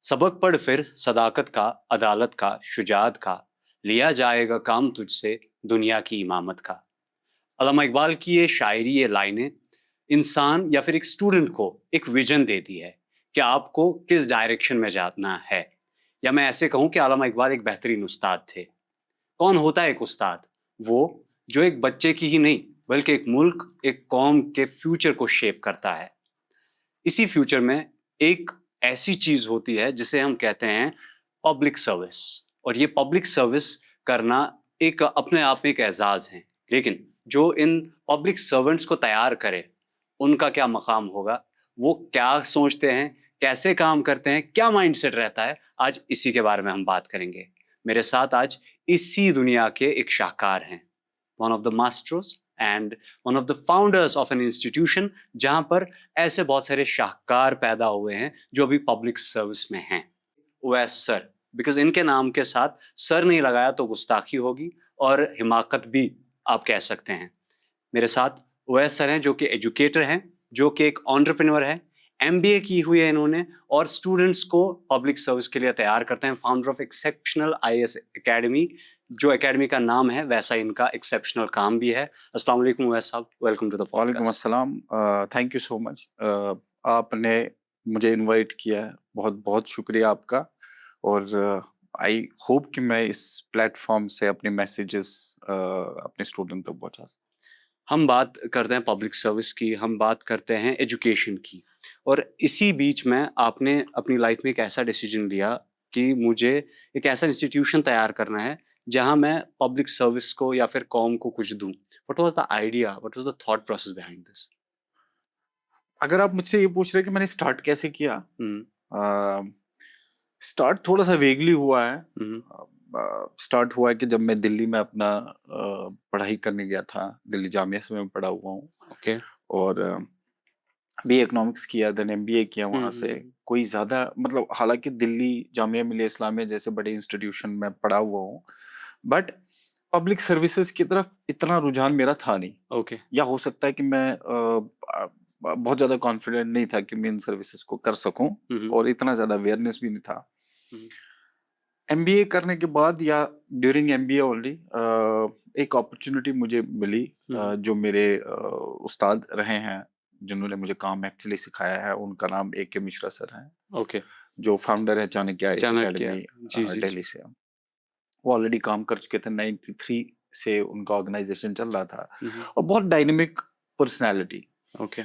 सबक पढ़ फिर सदाकत का, अदालत का, शुजाअत का, लिया जाएगा काम तुझसे दुनिया की इमामत का। अल्लामा इकबाल की ये शायरी, ये लाइनें इंसान या फिर एक स्टूडेंट को एक विजन देती है कि आपको किस डायरेक्शन में जाना है। या मैं ऐसे कहूँ कि अल्लामा इकबाल एक बेहतरीन उस्ताद थे। कौन होता है एक उस्ताद? वो जो एक बच्चे की ही नहीं बल्कि एक मुल्क, एक कौम के फ्यूचर को शेप करता है। इसी फ्यूचर में एक ऐसी चीज होती है जिसे हम कहते हैं पब्लिक सर्विस। और ये पब्लिक सर्विस करना एक अपने आप में एक एजाज है। लेकिन जो इन पब्लिक सर्वेंट्स को तैयार करे, उनका क्या मकाम होगा, वो क्या सोचते हैं, कैसे काम करते हैं, क्या माइंडसेट रहता है, आज इसी के बारे में हम बात करेंगे। मेरे साथ आज इसी दुनिया के एक शाहकार हैं, one of the masters and one of the founders of an institution, जहां पर ऐसे बहुत सारे शाहकार पैदा हुए हैं जो अभी पब्लिक सर्विस में हैं। ओवैस सर, बिकॉज इनके नाम के साथ सर नहीं लगाया तो गुस्ताखी होगी और हिमाकत भी आप कह सकते हैं। मेरे साथ ओवैस सर हैं जो कि एजुकेटर हैं, जो कि एक एंटरप्रेन्योर है, एमबीए की हुई है इन्होंने और स्टूडेंट्स को पब्लिक सर्विस के लिए तैयार करते हैं। Founder of exceptional IAS academy, जो एकेडमी का नाम है वैसा इनका एक्सेप्शनल काम भी है। अस्सलाम वालेकुम ओवैस साहब, वेलकम टू द वालेकुम पॉडकास्ट। अस्सलाम। Thank you so much. आपने मुझे इनवाइट किया है, बहुत बहुत शुक्रिया आपका। और आई होप कि मैं इस प्लेटफॉर्म से अपने मैसेजेस अपने स्टूडेंट तक पहुंचा सकूं। हम बात करते हैं पब्लिक सर्विस की, हम बात करते हैं एजुकेशन की, और इसी बीच में आपने अपनी लाइफ में एक ऐसा डिसीजन लिया कि मुझे एक ऐसा इंस्टीट्यूशन तैयार करना है जहां मैं पब्लिक सर्विस को या फिर कॉम को कुछ दूं। What was the idea, what was the thought process behind this? अगर आप मुझसे ये पूछ रहे हैं कि मैंने स्टार्ट कैसे किया, हम्म। स्टार्ट थोड़ा सा वेगली हुआ है। हम्म। स्टार्ट हुआ है कि जब मैं दिल्ली में अपना पढ़ाई करने गया था, दिल्ली जामिया से मैं पढ़ा हुआ हूँ। ओके। और बी इकोनॉमिक्स किया, देन एमबीए किया वहाँ से। हम्म। कोई ज़्यादा मतलब, हालाँकि दिल्ली जामिया मिलिया इस्लामिया जैसे बड़े इंस्टीट्यूशन में पढ़ा हुआ हूँ, बट पब्लिक सर्विसेज की तरफ इतना रुझान मेरा था नहीं। ओके। या हो सकता है कि मैं बहुत ज़्यादा कॉन्फिडेंट नहीं था कि मैं इन सर्विसेज को कर सकूँ, हम्म। और इतना ज़्यादा अवेयरनेस भी नहीं था। हम्म। एमबीए करने के बाद या ड्यूरिंग एमबीए ओनली एक अपॉर्चुनिटी मुझे मिली, हम्म। जो मेरे उस्ताद रहे हैं, जिन्होंने मुझे काम एक्चुअली सिखाया है। उनका नाम ए के मिश्रा सर हैं, ओके। जो फाउंडर है चाणक्य आईएएस चाणक्य। एकेडमी जी जी जी। दिल्ली से। वो ऑलरेडी काम कर चुके थे, 93 से उनका ऑर्गेनाइजेशन चल रहा था, हम्म। और बहुत डायनेमिक पर्सनैलिटी। ओके।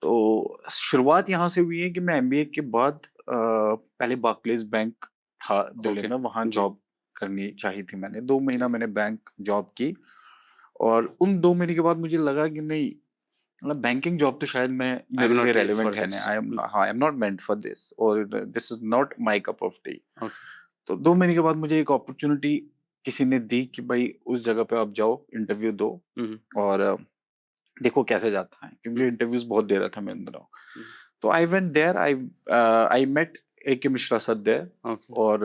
तो शुरुआत यहाँ से हुई है कि मैं एमबीए के बाद पहले बार्कलेज बैंक था दिल्ली ओके। में, वहाँ जी। जॉब करनी चाहिए थी मैंने। 2 महीना मैंने बैंक जॉब की, और उन 2 महीने के बाद मुझे लगा कि नहीं, मतलब बैंकिंग जॉब तो शायद मैं आई एम मेरे लिए नॉट मेड फॉर रेलेवेंट है नहीं। This. I am not meant for this, और this is not my cup of tea. Okay. तो 2 महीने के बाद मुझे एक अपॉर्च्युनिटी किसी ने दी कि भाई उस जगह पे आप जाओ, इंटरव्यू दो, हम्म। और देखो कैसे जाता है, क्योंकि हम्म। इंटरव्यूज बहुत दे रहा था मैं इन दिनों। हम्म। तो I went there, I met a K Mishra sir there. Okay. और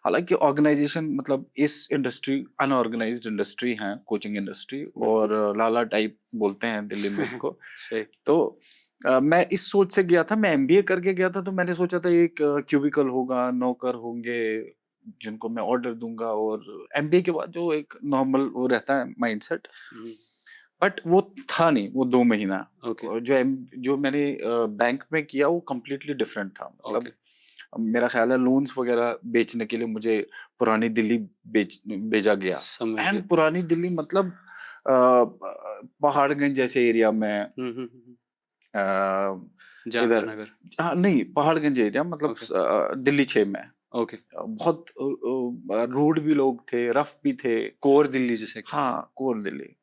हालांकि ऑर्गेनाइजेशन, मतलब इस इंडस्ट्री अनऑर्गेनाइज्ड इंडस्ट्री है, कोचिंग इंडस्ट्री, बिल्कुल। और लाला टाइप बोलते हैं दिल्ली में इसको। सही। तो मैं इस सोच से गया था, मैं एमबीए करके गया था, तो मैंने सोचा था एक क्यूबिकल होगा, नौकर होंगे जिनको मैं ऑर्डर दूंगा, और एमबीए के बाद जो एक नॉर्मल वो रहता है माइंडसेट। हम्म। बट वो था नहीं, वो 2 महीना। ओके। और जो मैंने बैंक में किया वो कंप्लीटली डिफरेंट था। ओके। मतलब मेरा ख्याल है लोन्स वगैरह बेचने के लिए मुझे पुरानी दिल्ली भेजा गया। समझ गया। एंड पुरानी दिल्ली मतलब पहाड़गंज जैसे एरिया में, हम्म। अ, जानका इधर, नगर। हाँ नहीं, पहाड़गंज एरिया मतलब ओके। दिल्ली 6 में। ओके। बहुत रूड भी लोग थे, रफ भी थे। कोर दिल्ली जिसे कहते हैं। हाँ, कोर दिल्ली।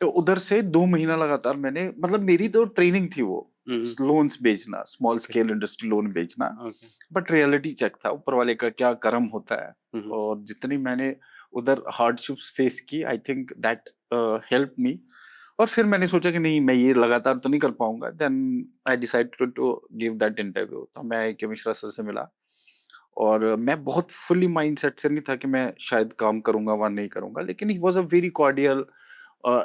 तो उधर से 2 महीना लगातार मैंने, मतलब मेरी तो ट्रेनिंग थी वो, हम्म। लोन्स बेचना, small okay. Scale industry loan बेचना। ओके। बट रियलिटी चेक था, ऊपर वाले का क्या करम होता है। हम्म। और जितनी मैंने उधर हार्डशिप्स फेस की, I think that help me. और फिर मैंने सोचा कि नहीं, मैं ये लगातार तो नहीं कर पाऊंगा। Then I decided to give that interview. तो मैं के मिश्रा सर से मिला, और मैं बहुत फुल्ली माइंडसेट से नहीं था कि मैं शायद काम करूंगा वहाँ नहीं करूंगा, लेकिन he was a very cordial.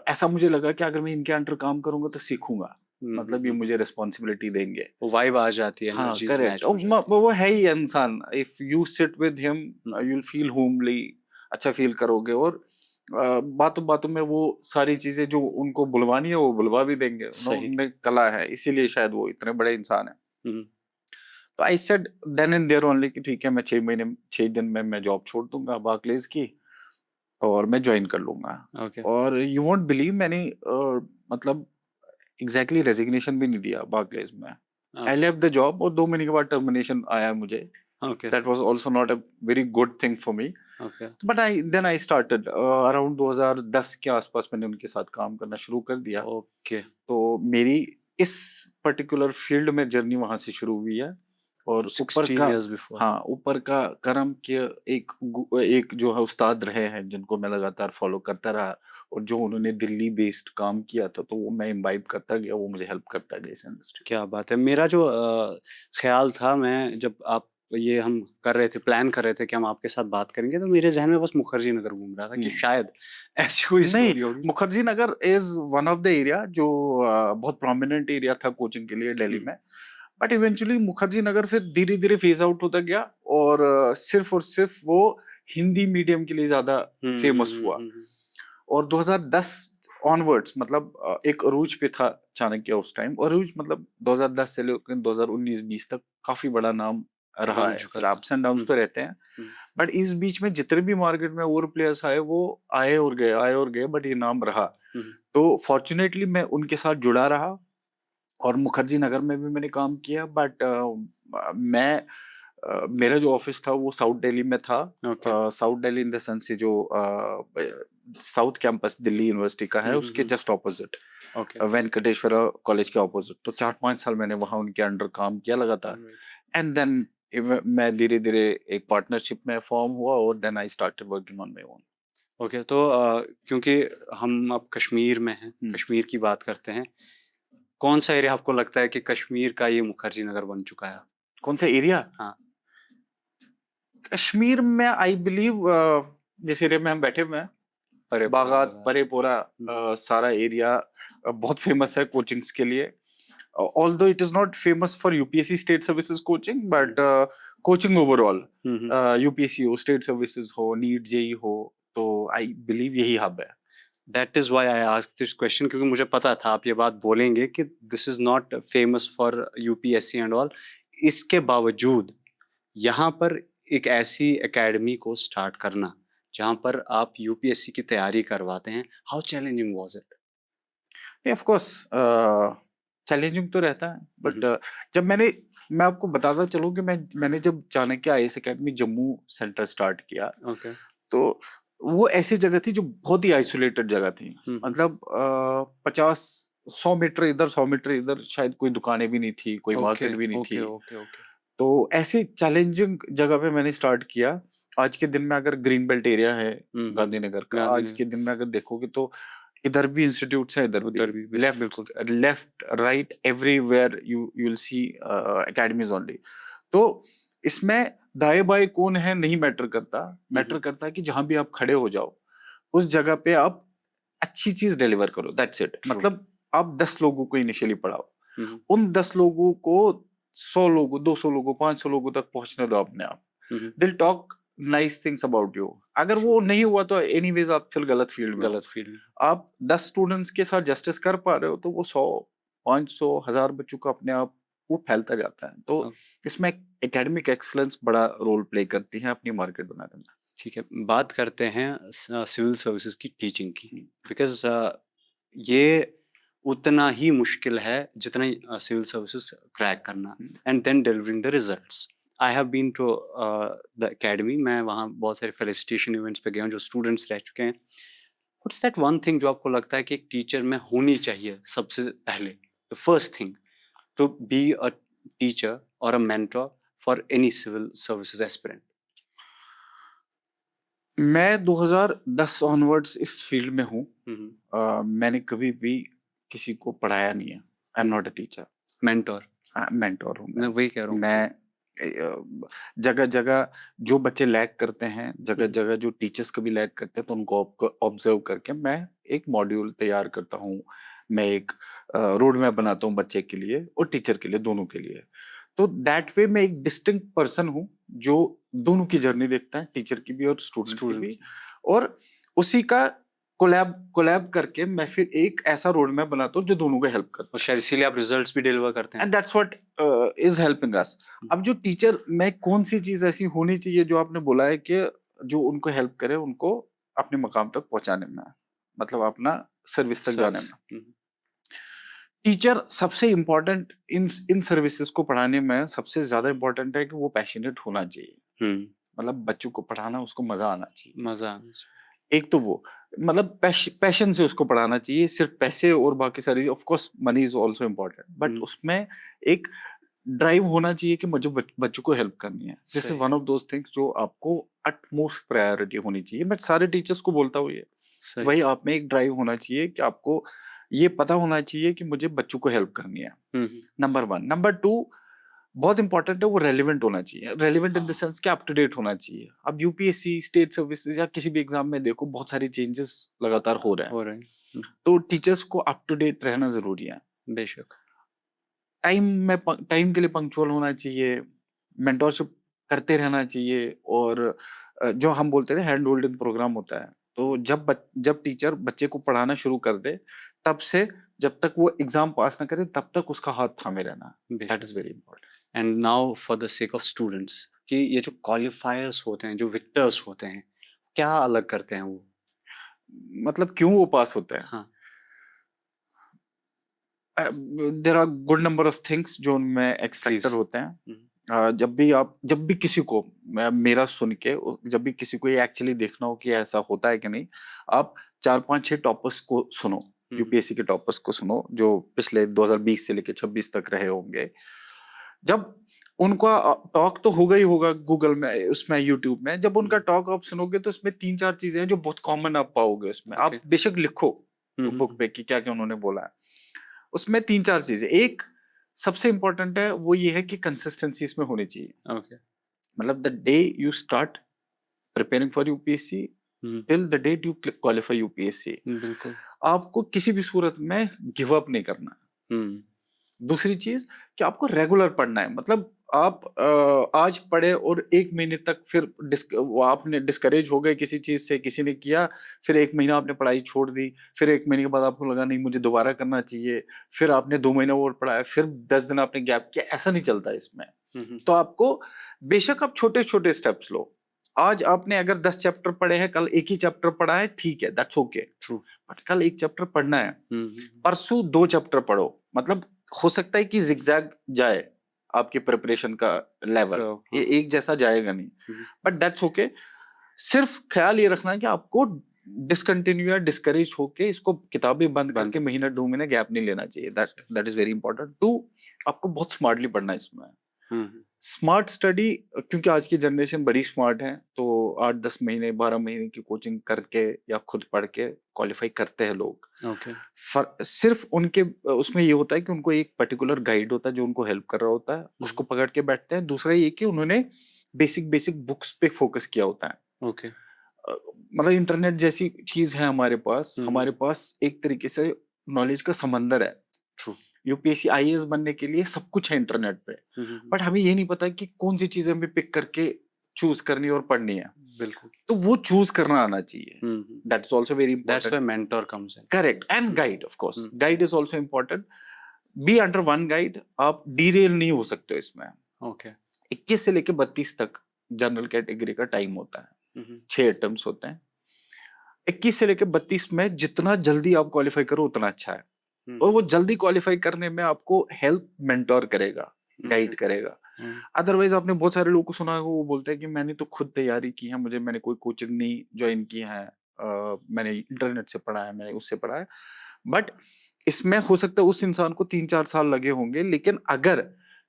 ऐसा मुझे लगा कि अगर मैं इनके अंडर काम करूंगा तो सीखूंगा। मतलब ये मुझे रिस्पॉन्सिबिलिटी देंगे। वो वाइब आ जाती है, हाँ एनर्जीज करेक्ट, मैच हो जाती है। वो है ही इंसान, if you sit with him hmm, you will feel homely, अच्छा फील करोगे, और बातों बातों में वो सारी चीजें जो उनको बुलवानी है वो बुलवा भी देंगे, सही। उनमें कला है, इसीलिए शायद वो इतने बड़े इंसान है। हम्म, तो I said then and there only कि ठीक है, मैं 6 दिन में मैं जॉब छोड़ दूंगा बार्कलेज की और मैं ज्वाइन कर लूंगा। ओके। और यू वोंट बिलीव, मैंने मतलब एग्जैक्टली रेजिग्नेशन भी नहीं दिया बार्कलेज में। आई लेफ्ट द जॉब और 2 महीने के बाद टर्मिनेशन आया मुझे। Okay. That was also not a very good thing for me, okay. But I started around 2010 के आसपास मैंने उनके साथ काम करना शुरू कर दिया। ओके। तो मेरी इस पर्टिकुलर फील्ड में जर्नी वहां से शुरू हुई है। और ऊपर 16 का, years before. हाँ ऊपर का करम के एक जो है उस्ताद रहे हैं जिनको मैं लगातार फॉलो करता रहा, और जो उन्होंने दिल्ली बेस्ड काम किया था तो वो मैं इम्बाइब करता गया, वो मुझे हेल्प करता गया इस इंडस्ट्री। क्या बात है। मेरा जो ख्याल था, मैं जब आप ये हम कर रहे थे, प्लान कर रहे थे कि हम आपके साथ बात करेंगे, तो मेरे जहन में बस मुखर्जी नगर घूम रहा था कि शायद ऐसी कोई नहीं, स्टोरी होगी। Mukherjee Nagar is one of the area जो बहुत प्रोमिनेंट एरिया था कोचिंग के लिए दिल्ली में। बट इवेंचुअली मुखर्जी नगर फिर धीरे धीरे फेज आउट होता गया, और सिर्फ वो हिंदी मीडियम के लिए ज्यादा फेमस हुआ। और 2010 ऑनवर्ड्स, मतलब एक अरूज पे था चाणक्य उस टाइम, अरूज मतलब 2010 से लेकर 2019-20 तक काफी बड़ा नाम रहा बन है, चुका फिर था। अप्स एंड डाउन्स तो रहते हैं। हम्म, बट इस बीच में जितने भी मार्केट में और प्लेयर्स आए वो आए और गए, बट ये नाम रहा। हम्म, तो फॉर्चुनेटली मैं उनके साथ जुड़ा रहा, और मुखर्जी नगर में भी मैंने काम किया, बट मेरा जो ऑफिस था वो साउथ दिल्ली में था। Okay. South Delhi in the sense से जो साउथ कैंपस दिल्ली यूनिवर्सिटी का है उसके just opposite, okay. Venkateswara college के ऑपोजिट। तो 4-5 साल मैंने वहाँ उनके अंडर काम किया लगातार। एंड देन मैं धीरे धीरे एक पार्टनरशिप में फॉर्म हुआ, और then I started working on my own. Okay. तो क्योंकि हम अब कश्मीर में हैं, कश्मीर की बात करते हैं, कौन सा एरिया आपको लगता है कि कश्मीर का ये मुखर्जी नगर बन चुका है? कौन सा एरिया? हाँ। कश्मीर में आई बिलीव जिस एरिया में हम बैठे हुए हैं, परे बागात पूरा। परेपोरा, सारा एरिया बहुत फेमस है कोचिंग्स के लिए। Although it is not famous for UPSC state services coaching, but coaching overall, UPSC हो, स्टेट सर्विसेज हो, नीट जेई हो, तो आई बिलीव यही हब है। That is why I asked this question, क्योंकि मुझे पता था आप ये बात बोलेंगे कि this is not famous for UPSC and all. इसके बावजूद यहाँ पर एक ऐसी एकेडमी को स्टार्ट करना जहाँ पर आप यूपीएससी की तैयारी करवाते हैं, how challenging was it? Of course challenging तो रहता है, बट जब मैं आपको बताता चलूं कि मैंने जब Chanakya IAS academy Jammu centre start किया, ओके। तो वो ऐसी जगह थी जो बहुत ही आइसोलेटेड जगह थी। मतलब 50-100 मीटर इधर 100 मीटर इधर शायद कोई दुकानें भी नहीं थी, कोई ओके। मार्केट भी नहीं ओके। थी। ओके। ओके। तो ऐसी चैलेंजिंग जगह पे मैंने स्टार्ट किया। आज के दिन में अगर ग्रीन बेल्ट एरिया है गांधीनगर का, आज गांधीनगर। के दिन में अगर देखोगे तो इधर भी इंस्टीट्यूट्स हैं, इधर भी उधर भी बिल्कुल। Left right everywhere you will see academies only. तो इसमें दाएं बाएं कौन है नहीं मैटर करता, मैटर करता है कि जहां भी आप खड़े हो जाओ उस जगह पे आप अच्छी चीज डिलीवर करो, दैट्स इट। True. मतलब आप 10 लोगों को इनिशियली पढ़ाओ, हम्म, उन 10 लोगों को 100 लोगों, 200 लोगों, 500 लोगों तक पहुंचने दो अपने आप। दिल talk nice things about you. अगर वो नहीं हुआ तो एनीवेज आप फिर गलत फील्ड में हो। गलत फील्ड में। आप 10 स्टूडेंट्स के साथ जस्टिस कर पा रहे हो तो वो 100, 500, 1000 बच्चों का अपने आप वो फैलता जाता है। तो इसमें एकेडमिक एक्सीलेंस बड़ा रोल प्ले करती है अपनी मार्केट बनाने में। ठीक है, बात करते हैं सिविल सर्विसेज की टीचिंग की, बिकॉज ये उतना ही मुश्किल है जितना सिविल सर्विसेज क्रैक करना and then delivering the results. I have been to the academy, मैं वहाँ बहुत सारे फेलिसिटेशन इवेंट्स पे गया हूँ जो स्टूडेंट्स रह चुके हैं। व्हाट्स दैट वन थिंग जो आपको लगता है कि एक टीचर में होनी चाहिए सबसे पहले, the first thing to be a teacher और a mentor for any civil services aspirant? मैं 2010 ऑनवर्ड्स इस फील्ड में हूँ। मैंने कभी भी किसी को पढ़ाया नहीं है। आई am not a teacher, mentor. Mentor हूँ मैं वही कह रहा हूँ। मैं जगह जगह जो बच्चे लैग करते हैं, जगह जगह जो टीचर्स कभी लैग करते हैं, तो उनको ऑब्जर्व करके मैं एक मॉड्यूल तैयार करता हूँ। मैं एक रोड मैप बनाता हूँ बच्चे के लिए और टीचर के लिए, दोनों के लिए। तो दैट वे मैं एक डिस्टिंक्ट पर्सन हूँ जो दोनों की जर्नी देखता है, टीचर की भी और स्टूडेंट की स्टूडेंट भी, की। और उसी का कोलैब कोलैब करके मैं फिर एक ऐसा रोड मैप बनाता हूँ जो दोनों को हेल्प करता और है। शायद इसीलिए आप रिजल्ट्स भी डिलीवर करते हैं। And that's what is helping us. अब जो टीचर में कौन सी चीज ऐसी होनी चाहिए जो आपने बोला है कि जो उनको हेल्प करे उनको अपने मकाम तक पहुंचाने में, मतलब अपना सर्विस तक जाने सर्विस। में। टीचर सबसे इम्पोर्टेंट इन सर्विसेज को पढ़ाने में सबसे ज्यादा इम्पोर्टेंट है कि वो पैशनेट होना चाहिए। मतलब बच्चों को पढ़ाना, उसको मजा आना चाहिए। मजा आना चाहिए। एक तो वो, मतलब पैशन से उसको पढ़ाना चाहिए, सिर्फ पैसे और बाकी सारी, of course money is also important, but उसमें एक ड्राइव होना चाहिए कि मुझे बच्चों को हेल्प करनी है। दिस इज सही। वन ऑफ दोज थिंग्स जो आपको अटमोस्ट प्रायोरिटी होनी चाहिए। मैं सारे टीचर्स को बोलता हूँ ये, सही। वही आप में एक ड्राइव होना चाहिए कि आपको ये पता होना चाहिए कि मुझे बच्चों को हेल्प करनी है। Number one. नंबर टू, बहुत इंपॉर्टेंट है, वो रेलिवेंट होना चाहिए। रेलिवेंट इन द हाँ। सेंस कि अप टू डेट होना चाहिए। अब यूपीएससी, स्टेट सर्विसेज या किसी भी एग्जाम में देखो, बहुत सारे चेंजेस लगातार हो रहे हैं, हो रहे हैं। तो टीचर्स को अप टू डेट रहना जरूरी है। बेशक। टाइम के लिए पंक्चुअल होना चाहिए, मेंटोरशिप करते रहना चाहिए, और जो हम बोलते हैं हैंड होल्डिंग प्रोग्राम होता है, तो जब टीचर बच्चे को पढ़ाना शुरू कर दे, तब से जब तक वो एग्जाम पास ना करे तब तक उसका हाथ थामे रहना, that is very important. And now for the sake of students, कि ये जो क्वालिफायर्स होते हैं, जो विक्टर्स होते हैं, क्या अलग करते हैं वो? मतलब क्यों वो पास होता है? हाँ। There are good number of things जो उनमें एक्स फैक्टर प्लीज। होते हैं। जब भी किसी को, मेरा सुन के, जब भी किसी को ये एक्चुअली देखना हो कि ऐसा होता है कि नहीं, आप 4-5-6 टॉपर्स को सुनो, यूपीएससी के टॉपर्स को सुनो जो पिछले 2020 से लेकर 26 तक रहे होंगे। जब उनका टॉक तो होगा ही होगा गूगल में, उसमें यूट्यूब में, जब उनका टॉक आप सुनोगे तो उसमें 3-4 चीजें हैं जो बहुत कॉमन आप पाओगे उसमें। आप बेशक लिखो बुक पे कि क्या क्या उन्होंने बोला है, उसमें 3-4 चीजें। एक सबसे इंपॉर्टेंट है, वो ये है कि कंसिस्टेंसी इसमें होनी चाहिए। ओके। मतलब the day you start preparing for UPSC till the date you qualify UPSC, बिल्कुल। आपको किसी भी सूरत में गिव अप नहीं करना। दूसरी चीज कि आपको रेगुलर पढ़ना है। मतलब आप आज पढ़े और 1 महीने तक फिर आपने डिस्करेज हो गए किसी चीज से, किसी ने किया, फिर 1 महीना आपने पढ़ाई छोड़ दी, फिर 1 महीने के बाद आपको लगा नहीं मुझे दोबारा करना चाहिए, फिर आपने 2 महीना और पढ़ाया, फिर 10 दिन आपने गैप किया, ऐसा नहीं चलता इसमें। तो आपको बेशक आप छोटे छोटे स्टेप्स लो। आज आपने अगर 10 चैप्टर पढ़े हैं, कल एक ही चैप्टर पढ़ा है, ठीक है, दैट्स ओके। ट्रू। बट कल एक चैप्टर पढ़ना है, परसों 2 चैप्टर पढ़ो। मतलब हो सकता है कि जिगजैग जाए आपकी प्रिपरेशन का लेवल, ये एक जैसा जाएगा नहीं, बट दैट्स ओके। सिर्फ ख्याल ये रखना है कि आपको डिसकंटिन्यू या डिस्करेज होके इसको किताबें बंद करके महीना 2 महीने गैप नहीं लेना चाहिए। That is very important. Too, आपको बहुत स्मार्टली पढ़ना है इसमें। स्मार्ट स्टडी, क्योंकि आज की जनरेशन बड़ी स्मार्ट है, तो 8-10 महीने 12 महीने की कोचिंग करके या खुद पढ़ के क्वालिफाई करते हैं लोग। ओके। सिर्फ उनके उसमें ये होता है कि उनको एक पर्टिकुलर गाइड होता है जो उनको हेल्प कर रहा होता है, उसको पकड़ के बैठते हैं। दूसरा ये कि उन्होंने बेसिक बेसिक बुक्स पे फोकस किया होता है। ओके। मतलब इंटरनेट जैसी चीज है हमारे पास एक तरीके से नॉलेज का समंदर है। ट्रू। यूपीएससी आईएएस बनने के लिए सब कुछ है इंटरनेट पे, बट हमें ये नहीं पता कि कौन सी चीजें हमें पिक करके चूज करनी और पढ़नी है। बिल्कुल। तो वो चूज करना आना चाहिए। That's also very that's important. Where mentor comes in. Correct. And guide, of course guide is also important. Be under one guide, आप डीरेल नहीं हो सकते हो इसमें। ओके। 21 से लेके 32 तक जनरल कैटेगरी का टाइम होता है, 6 अटेम्प्ट्स होते हैं। 21 से लेके 32 में जितना जल्दी आप क्वालिफाई करो उतना अच्छा है, और वो जल्दी क्वालिफाई करने में आपको हेल्प मेंटोर करेगा, गाइड करेगा। अदरवाइज आपने बहुत सारे लोगों को सुना होगा, वो बोलते हैं कि मैंने तो खुद तैयारी की है, मैंने कोई कोचिंग नहीं ज्वाइन की है, मैंने इंटरनेट से पढ़ा है, मैंने उससे पढ़ा है। बट इसमें हो सकता है उस इंसान को 3-4 साल लगे होंगे, लेकिन अगर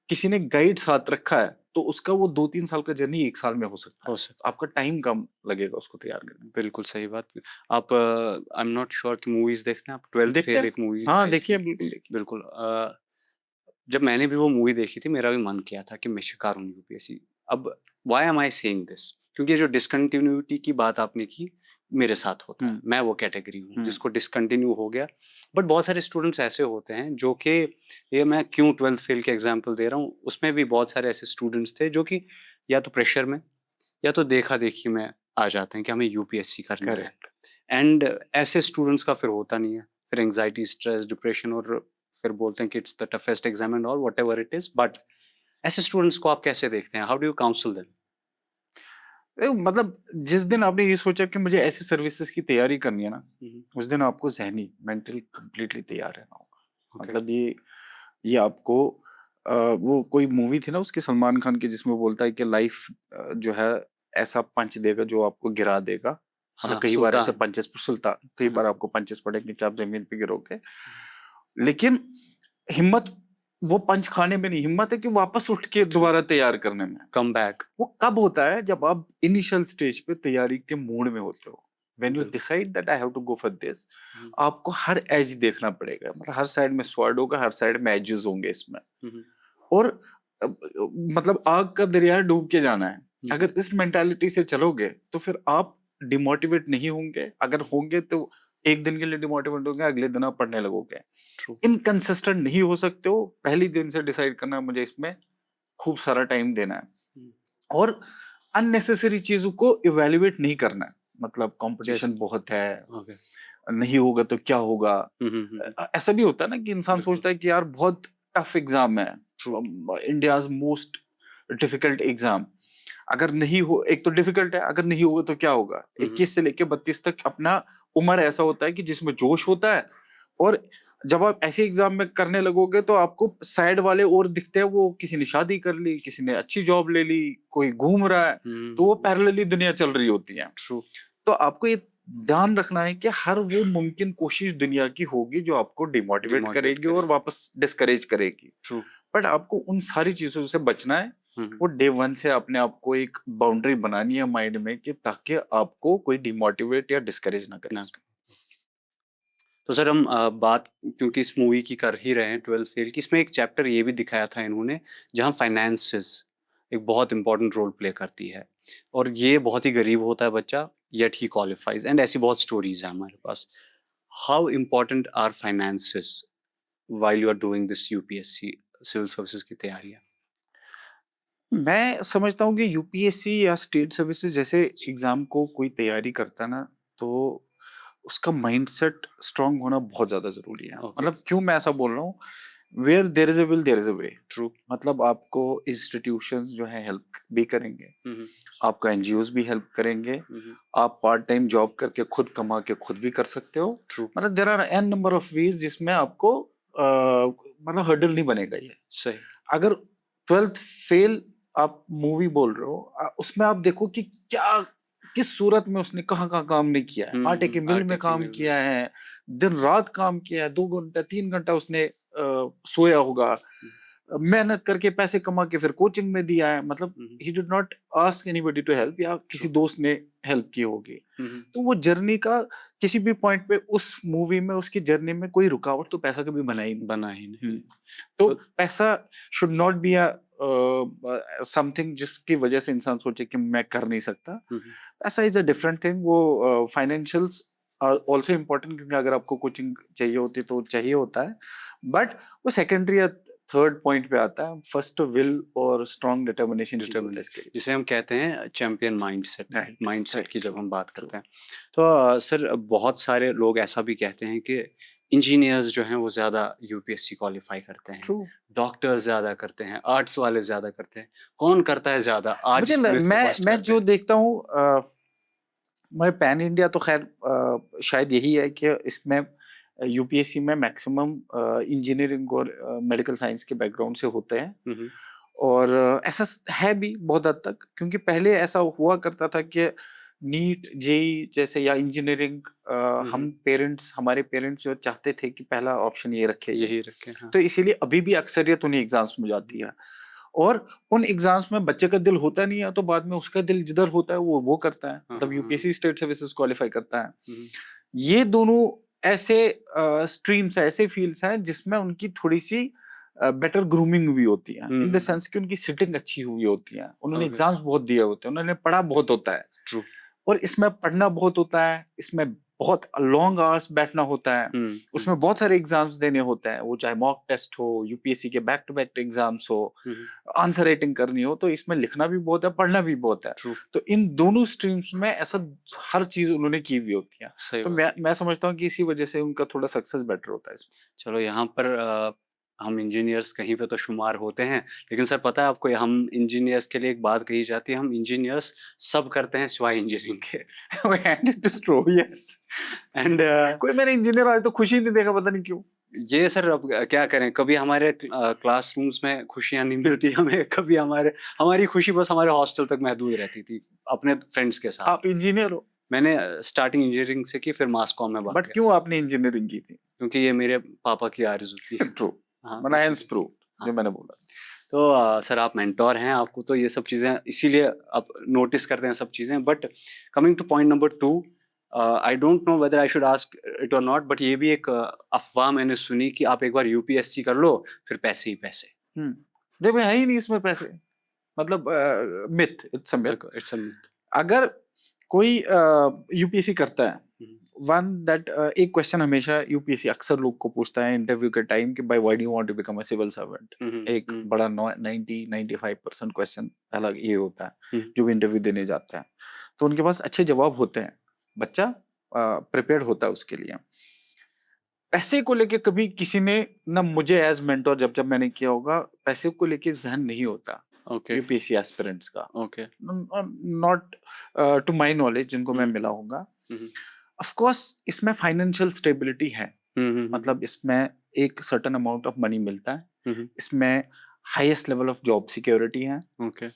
किसी ने गाइड साथ रखा है तो उसका वो 2-3 साल का जर्नी 1 साल में हो सकता है। आपका टाइम कम लगेगा उसको तैयार करने में। बिल्कुल सही बात। आप आई एम नॉट श्योर कि मूवीज देखते हैं आप? 12th देखते फेल हैं? एक मूवी हाँ आई देखिए, थी। बिल्कुल देखिए। बिल्कुल। जब मैंने भी वो मूवी देखी थी, मेरा भी मन किया था कि मैं शिकार हूँ यूपीएससी। अब why am I saying this? क्योंकि ये जो डिसकंटिन्यूटी की बात आपने की, मेरे साथ होता है, मैं वो कैटेगरी हूँ जिसको डिसकंटिन्यू हो गया। बट बहुत सारे स्टूडेंट्स ऐसे होते हैं जो कि, ये मैं क्यों 12th फेल के एग्जांपल दे रहा हूँ, उसमें भी बहुत सारे ऐसे स्टूडेंट्स थे जो कि या तो प्रेशर में या तो देखा देखी में आ जाते हैं कि हमें यूपीएससी करना है। करेक्ट। एंड ऐसे स्टूडेंट्स का फिर होता नहीं है, फिर एंजाइटी, स्ट्रेस, डिप्रेशन, और फिर बोलते हैं कि it's the toughest exam and all, whatever it is. But ऐसे स्टूडेंट्स को आप कैसे देखते हैं? How do you counsel them? मतलब जिस दिन आपने ये सोचा कि मुझे ऐसी सर्विसेज की तैयारी करनी है ना, उस दिन आपको ज़हनी, मेंटली कंप्लीटली तैयार रहना होगा। मतलब ये आपको वो कोई मूवी थी ना उसकी, सलमान खान की, जिसमें वो बोलता है कि लाइफ जो है ऐसा पंच देगा जो आपको गिरा देगा। मतलब हाँ, कई बार ऐसे सुल्तान। पंचेस, सुल्तान, कई बार आपको पंचेस पड़ेंगे कि आप जमीन पे गिरोगे, लेकिन हिम्मत वो पंच खाने में नहीं, हिम्मत है कि वापस उठ के दोबारा तैयार करने में। Come back. वो कब होता है? जब आप इनिशियल स्टेज पे तैयारी के मूड में होते हो, व्हेन यू बिल्कुल। Decide that I have to go for this, आपको हर एज देखना पड़ेगा। मतलब हर साइड में स्वॉर्ड होगा, हर साइड में एजेस होंगे इसमें, और मतलब आग का दरिया डूब के जाना है। अगर इस मेंटालिटी से चलोगे तो फिर आप डिमोटिवेट नहीं होंगे। अगर होंगे तो एक दिन के लिए डिमोटिवेट होंगे, अगले दिन आप पढ़ने लगोगे। इनकंसिस्टेंट नहीं हो सकते हो। पहली दिन से डिसाइड करना है मुझे इसमें खूब सारा टाइम देना है, और अननेसेसरी चीजों को इवेल्युएट नहीं करना है। मतलब कंपटीशन बहुत है, नहीं होगा तो क्या होगा। ऐसा भी होता है ना कि इंसान सोचता है कि यार बहुत टफ एग्जाम है, इंडियाज मोस्ट डिफिकल्ट एग्जाम, अगर नहीं हो, एक तो डिफिकल्ट है, अगर नहीं होगा तो क्या होगा। 21 से लेके 32 तक अपना उम्र ऐसा होता है कि जिसमें जोश होता है, और जब आप ऐसे एग्जाम में करने लगोगे तो आपको साइड वाले और दिखते हैं, वो किसी ने शादी कर ली, किसी ने अच्छी जॉब ले ली, कोई घूम रहा है, तो वो पैरेलली दुनिया चल रही होती है। तो आपको ये ध्यान रखना है कि हर वो मुमकिन कोशिश दुनिया की होगी जो आपको डिमोटिवेट करेगी और वापस डिस्करेज करेगी। बट आपको उन सारी चीजों से बचना है। वो डे वन से अपने आप को एक बाउंड्री बनानी है माइंड में, कि ताकि आपको कोई डिमोटिवेट या डिस्करेज ना करे। तो सर हम बात क्योंकि इस मूवी की कर ही रहे हैं 12th फेल की, इसमें एक चैप्टर ये भी दिखाया था इन्होंने जहाँ फाइनेंसेस एक बहुत इंपॉर्टेंट रोल प्ले करती है, और ये बहुत ही गरीब होता है बच्चा, येट ही क्वालिफाइज, एंड ऐसी बहुत स्टोरीज हैं हमारे पास। How important are finances while you are doing this UPSC civil services की तैयारियां? मैं समझता हूँ कि यूपीएससी या स्टेट सर्विसेज जैसे एग्जाम को कोई तैयारी करता है ना, तो उसका माइंडसेट स्ट्रांग होना बहुत ज्यादा जरूरी है। मतलब क्यों मैं ऐसा बोल रहा हूँ? Where there is a will there is a way. True. मतलब आपको इंस्टीट्यूशंस जो है हेल्प भी करेंगे, आपको एनजीओज भी हेल्प करेंगे, आप पार्ट टाइम जॉब करके खुद कमा के खुद भी कर सकते हो। ट्रू। मतलब there are an number of ways जिसमें आपको मतलब हर्डल नहीं बनेगा ये। सही। अगर 12th फेल आप मूवी बोल रहे हो, उसमें आप देखो कि क्या, किस सूरत में उसने कहाँ कहाँ काम नहीं किया है। आटे की मिल में काम किया है, दिन रात काम किया है, 2 घंटा 3 घंटा उसने सोया होगा, मेहनत करके पैसे कमा के फिर कोचिंग में दिया है। मतलब he did not ask anybody to help, या किसी दोस्त ने हेल्प की होगी। तो वो जर्नी का किसी भी पॉइंट पे उस मूवी में, उसकी जर्नी में कोई रुकावट तो पैसा कभी बना ही नहीं। तो पैसा शुड नॉट बी समथिंग जिसकी वजह से इंसान सोचे कि मैं कर नहीं सकता। ऐसा इज अ डिफरेंट थिंग। वो फाइनेंशियल्स आर ऑल्सो इम्पोर्टेंट, क्योंकि अगर आपको कोचिंग चाहिए होती तो चाहिए होता है, बट वो सेकेंडरी या थर्ड पॉइंट पे आता है। फर्स्ट विल और स्ट्रॉन्ग डिटर्मिनेशन, जिसे हम कहते हैं चैंपियन माइंडसेट। माइंडसेट की जब हम बात करते हैं तो सर बहुत सारे लोग ऐसा भी कहते हैं कि इंजीनियर्स जो हैं वो ज़्यादा यूपीएससी क्वालिफाई करते हैं, डॉक्टर्स ज़्यादा करते हैं, आर्ट्स वाले ज़्यादा करते हैं, कौन करता है ज़्यादा आज? मैं जो देखता हूँ, मैं पैन इंडिया तो खैर शायद यही है कि इसमें यूपीएससी में मैक्सिमम इंजीनियरिंग और मेडिकल साइंस के बैकग्राउंड से होते हैं। और ऐसा है भी बहुत हद तक, क्योंकि पहले ऐसा हुआ करता था कि नीट जेई जैसे या इंजीनियरिंग, हमारे पेरेंट्स जो चाहते थे कि पहला ऑप्शन ये रखे, यही रखे। हाँ। तो इसीलिए अभी भी अक्सरियत उन्हीं एग्जाम्स में जाती है, और उन एग्जाम्स में बच्चे का दिल होता नहीं है, तो बाद में उसका दिल जिधर होता है वो करता है। मतलब यूपीएससी स्टेट सर्विसेज क्वालिफाई करता है। ये दोनों ऐसे स्ट्रीम्स है, ऐसे फील्ड्स हैं जिसमें उनकी थोड़ी सी बेटर ग्रूमिंग हुई होती है, इन द सेंस कि उनकी सिटिंग अच्छी हुई होती है, उन्होंने एग्जाम्स बहुत दिए होते हैं, उन्होंने पढ़ा बहुत होता है। ट्रू। और इसमें पढ़ना बहुत होता है, इसमें बहुत लॉन्ग आवर्स बैठना होता है, उसमें बहुत सारे एग्जाम्स देने होते हैं, वो चाहे मॉक टेस्ट हो, यूपीएससी के बैक टू बैक एग्जाम्स हो, आंसर राइटिंग करनी हो, तो इसमें लिखना भी बहुत है, पढ़ना भी बहुत है। ट्रू। तो इन दोनों स्ट्रीम्स में ऐसा हर चीज उन्होंने की हुई होती है, सही तो बात। मैं समझता हूँ कि इसी वजह से उनका थोड़ा सक्सेस बेटर होता है इसमें। चलो यहाँ पर हम इंजीनियर्स कहीं पे तो शुमार होते हैं, लेकिन सर पता है आपको, हम इंजीनियर्स के लिए एक बात कही जाती है, हम इंजीनियर्स सब करते हैं सिवाय इंजीनियरिंग के। यस, एंड कोई मेरे इंजीनियर आए तो खुशी नहीं देगा, पता नहीं क्यों। ये सर अब क्या करें, कभी हमारे क्लासरूम्स में खुशियां नहीं मिलती हमें, कभी हमारी खुशी बस हमारे हॉस्टल तक महदूद रहती थी अपने फ्रेंड्स के साथ। आप इंजीनियर हो, मैंने स्टार्टिंग इंजीनियरिंग से की, फिर मास कॉम में भाग बट गया, क्यों आपने इंजीनियरिंग की थी? क्योंकि ये मेरे पापा की आरज़ू थी। ट्रू, हाँ, मैंने हेंस इसीलिए। प्रूव जो हाँ। मैंने बोला। तो सर आप मेंटोर हैं, आपको तो ये सब चीज़ें इसीलिए आप नोटिस करते हैं सब चीज़ें। But coming two point number 2, I don't know whether I should ask it और नॉट, बट ये भी एक अफ़वाह मैंने सुनी कि आप एक बार यूपीएससी कर लो, फिर पैसे ही पैसे। देखो है ही नहीं इसमें पैसे, मतलब मिथ, इट्स अ मिथ। बिल्कुल, इट्स अ मिथ। अगर कोई यूपीएससी करता है, वन दैट एक क्वेश्चन हमेशा यूपीएससी अक्सर लोग को पूछता है इंटरव्यू के टाइम कि भाई why do you want to become a civil servant. एक बड़ा 90-95% क्वेश्चन पहला ये होता है जो भी इंटरव्यू देने जाता है, तो उनके पास अच्छे जवाब होते हैं, बच्चा प्रिपेयर्ड होता है उसके लिए। पैसे को लेके कभी किसी ने ना, मुझे एज मेंटोर जब मैंने किया होगा, पैसे को लेके जहन नहीं होता ओके, यूपीएससी एस्पिरेंट्स का, okay. Not to my knowledge जिनको मैं मिला होगा। ऑफ कोर्स इसमें फाइनेंशियल स्टेबिलिटी है, मतलब इसमें एक सर्टेन अमाउंट ऑफ मनी मिलता है, इसमें highest level of job security है, ओके,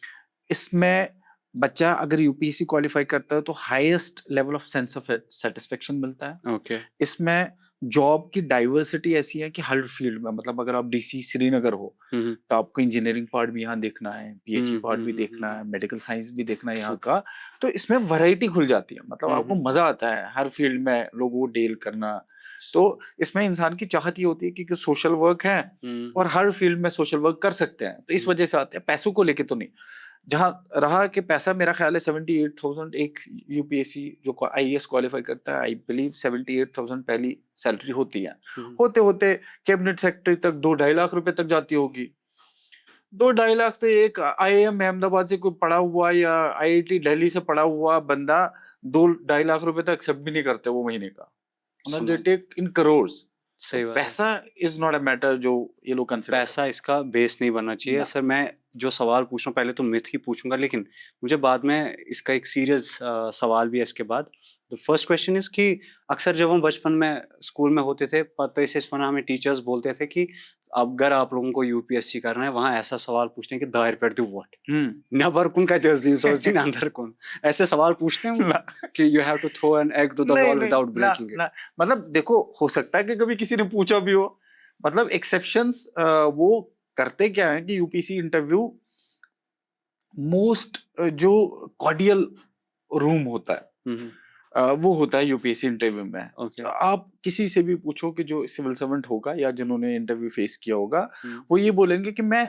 इसमें बच्चा अगर यूपीएससी क्वालिफाई करता है तो highest level of sense of satisfaction मिलता है, ओके। इसमें जॉब की डाइवर्सिटी ऐसी है कि हर फील्ड में, मतलब अगर आप डीसी श्रीनगर हो तो आपको इंजीनियरिंग पार्ट भी यहाँ देखना है, पीएचडी पार्ट भी देखना है, मेडिकल साइंस भी देखना है यहाँ का, तो इसमें वैरायटी खुल जाती है, मतलब आपको मजा आता है हर फील्ड में लोगों को डील करना। तो इसमें इंसान की चाहत ये होती है कि सोशल वर्क है और हर फील्ड में सोशल वर्क कर सकते हैं, तो इस वजह से आते हैं, पैसों को लेके तो नहीं। जहाँ रहा कि पैसा, मेरा ख्याल है 78,000 एक यूपीएससी जो आईएएस क्वालिफाई करता है, आई बिलीव 78,000 पहली सैलरी होती है, होते होते कैबिनेट सेक्रेटरी तक 2-2.5 लाख रुपए तक जाती होगी। 2-2.5 लाख तो एक आईआईएम अहमदाबाद से कोई पढ़ा हुआ या आईआईटी दिल्ली से पढ़ा हुआ बंदा 2-2.5 लाख रुपए तक एक्सेप्ट भी नहीं करते वो महीने का, दे टेक इन करोर्स। सही बात है। पैसा इज नॉट अ मैटर जो ये लोग कंसिडर पैसा इसका बेस नहीं बनना चाहिए। ना। सर मैं जो सवाल पूछ रहा हूँ, पहले तो मिथ ही पूछूंगा, लेकिन मुझे बाद में इसका एक सीरियस सवाल भी है इसके बाद। द फर्स्ट क्वेश्चन इज कि अक्सर जब हम बचपन में स्कूल में होते थे, पता से हमें टीचर्स बोलते थे कि अगर आप लोगों को यूपीएससी करना है, वहाँ ऐसा सवाल पूछते हैं कि दायर पेड़ दू व्हाट नबर का दिन सोचती ना अंदर कौन, ऐसे सवाल पूछते हैं कि you have to throw an egg to the wall without breaking it. मतलब देखो, हो सकता है कि कभी किसी ने पूछा भी हो, मतलब एक्सेप्शंस वो करते क्या है कि यूपीसी इंटरव्यू मोस्ट जो कॉर्डियल रूम होता है वो होता है यूपीएससी इंटरव्यू में। Okay. तो आप किसी से भी पूछो कि जो सिविल सर्वेंट होगा या जिन्होंने इंटरव्यू फेस किया होगा, वो ये बोलेंगे कि मैं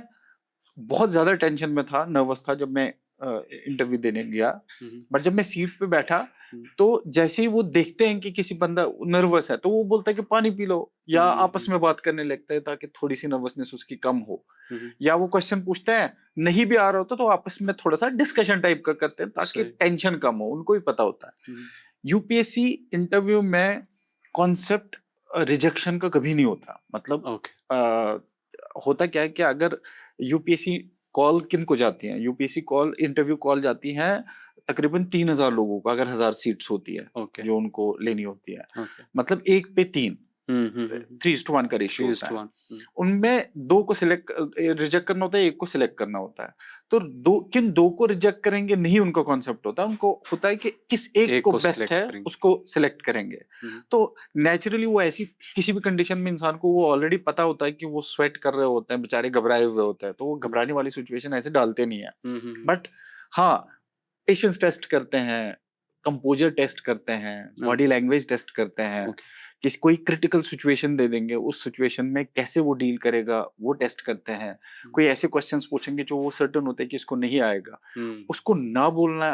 बहुत ज्यादा टेंशन में था, नर्वस था जब मैं इंटरव्यू देने गया, बट जब मैं सीट पे बैठा तो जैसे ही वो देखते हैं कि किसी बंदा नर्वस है तो वो बोलता है कि पानी पी लो, या आपस में बात करने लगते हैं ताकि थोड़ी सी नर्वसनेस उसकी कम हो, या वो क्वेश्चन पूछते हैं नहीं भी आ रहा होता तो आपस में थोड़ा सा डिस्कशन टाइप का करते हैं ताकि टेंशन कम हो, उनको भी पता होता है। यूपीएससी इंटरव्यू में कॉन्सेप्ट रिजेक्शन का कभी नहीं होता, मतलब होता क्या है कि अगर यूपीएससी कॉल किन को जाती है, यूपीएससी कॉल इंटरव्यू कॉल जाती है तकरीबन 3,000 लोगों को, अगर 1,000 सीट्स होती है जो उनको लेनी होती है, मतलब 1 पे 3, 3:1 का रेशियो होता है। उनमें 2 को सिलेक्ट रिजेक्ट करना होता है, 1 को सिलेक्ट करना होता है, तो किन 2 को रिजेक्ट करेंगे नहीं उनका कॉन्सेप्ट होता है, उनको होता है कि किस एक को बेस्ट है उसको सिलेक्ट करेंगे। तो नेचुरली वो ऐसी किसी भी कंडीशन में इंसान को वो ऑलरेडी पता होता है कि वो स्वेट कर रहे होते हैं, बेचारे घबराए हुए होते हैं, तो वो घबराने वाली सिचुएशन ऐसे डालते नहीं है। बट हाँ, पेशेंस टेस्ट करते हैं, कंपोजर टेस्ट करते हैं, बॉडी लैंग्वेज टेस्ट करते हैं, किसी कोई क्रिटिकल सिचुएशन दे देंगे, उस सिचुएशन में कैसे वो डील करेगा वो टेस्ट करते हैं। कोई ऐसे क्वेश्चंस पूछेंगे जो वो सर्टेन होते हैं कि इसको नहीं आएगा, उसको ना बोलना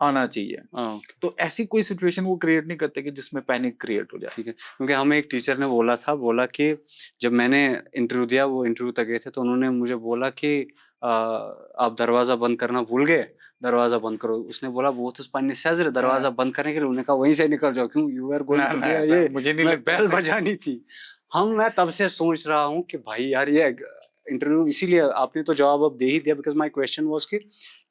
आना चाहिए। ओके, तो ऐसी कोई सिचुएशन वो क्रिएट नहीं करते कि जिसमें पैनिक क्रिएट हो जाए। ठीक है। क्योंकि हमें एक टीचर ने बोला कि जब मैंने इंटरव्यू दिया, वो इंटरव्यू तक गए थे, तो उन्होंने मुझे बोला कि आप दरवाज़ा बंद करना भूल गए, दरवाज़ा बंद करो। उसने बोला वो तो पानी सज रहे दरवाज़ा हाँ, बंद करने के लिए। उन्होंने कहा वहीं से निकल जाओ, क्यों यू आर गोइंग ना टू ना बी ऐसा ये मुझे नहीं मैं लगता बेल ऐसा। बजानी थी। मैं तब से सोच रहा हूँ कि भाई यार ये इंटरव्यू, इसीलिए आपने तो जवाब अब दे ही दिया, बिकॉज़ माय क्वेश्चन वाज़ कि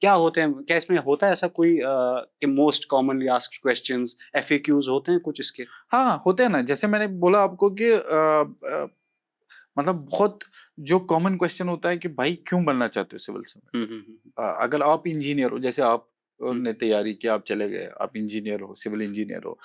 क्या होते हैं, क्या इसमें होता है ऐसा कोई कि most commonly asked questions FAQs होते हैं कुछ इसके? हाँ, होते हैं ना, जैसे मैंने बोला आपको कि मतलब बहुत जो कॉमन क्वेश्चन होता है कि भाई क्यों बनना चाहते हो सिविल सर्वेंट? अगर आप इंजीनियर हो, जैसे आप हुँ, ने तैयारी की, आप चले गए, आप इंजीनियर हो, सिविल इंजीनियर हो,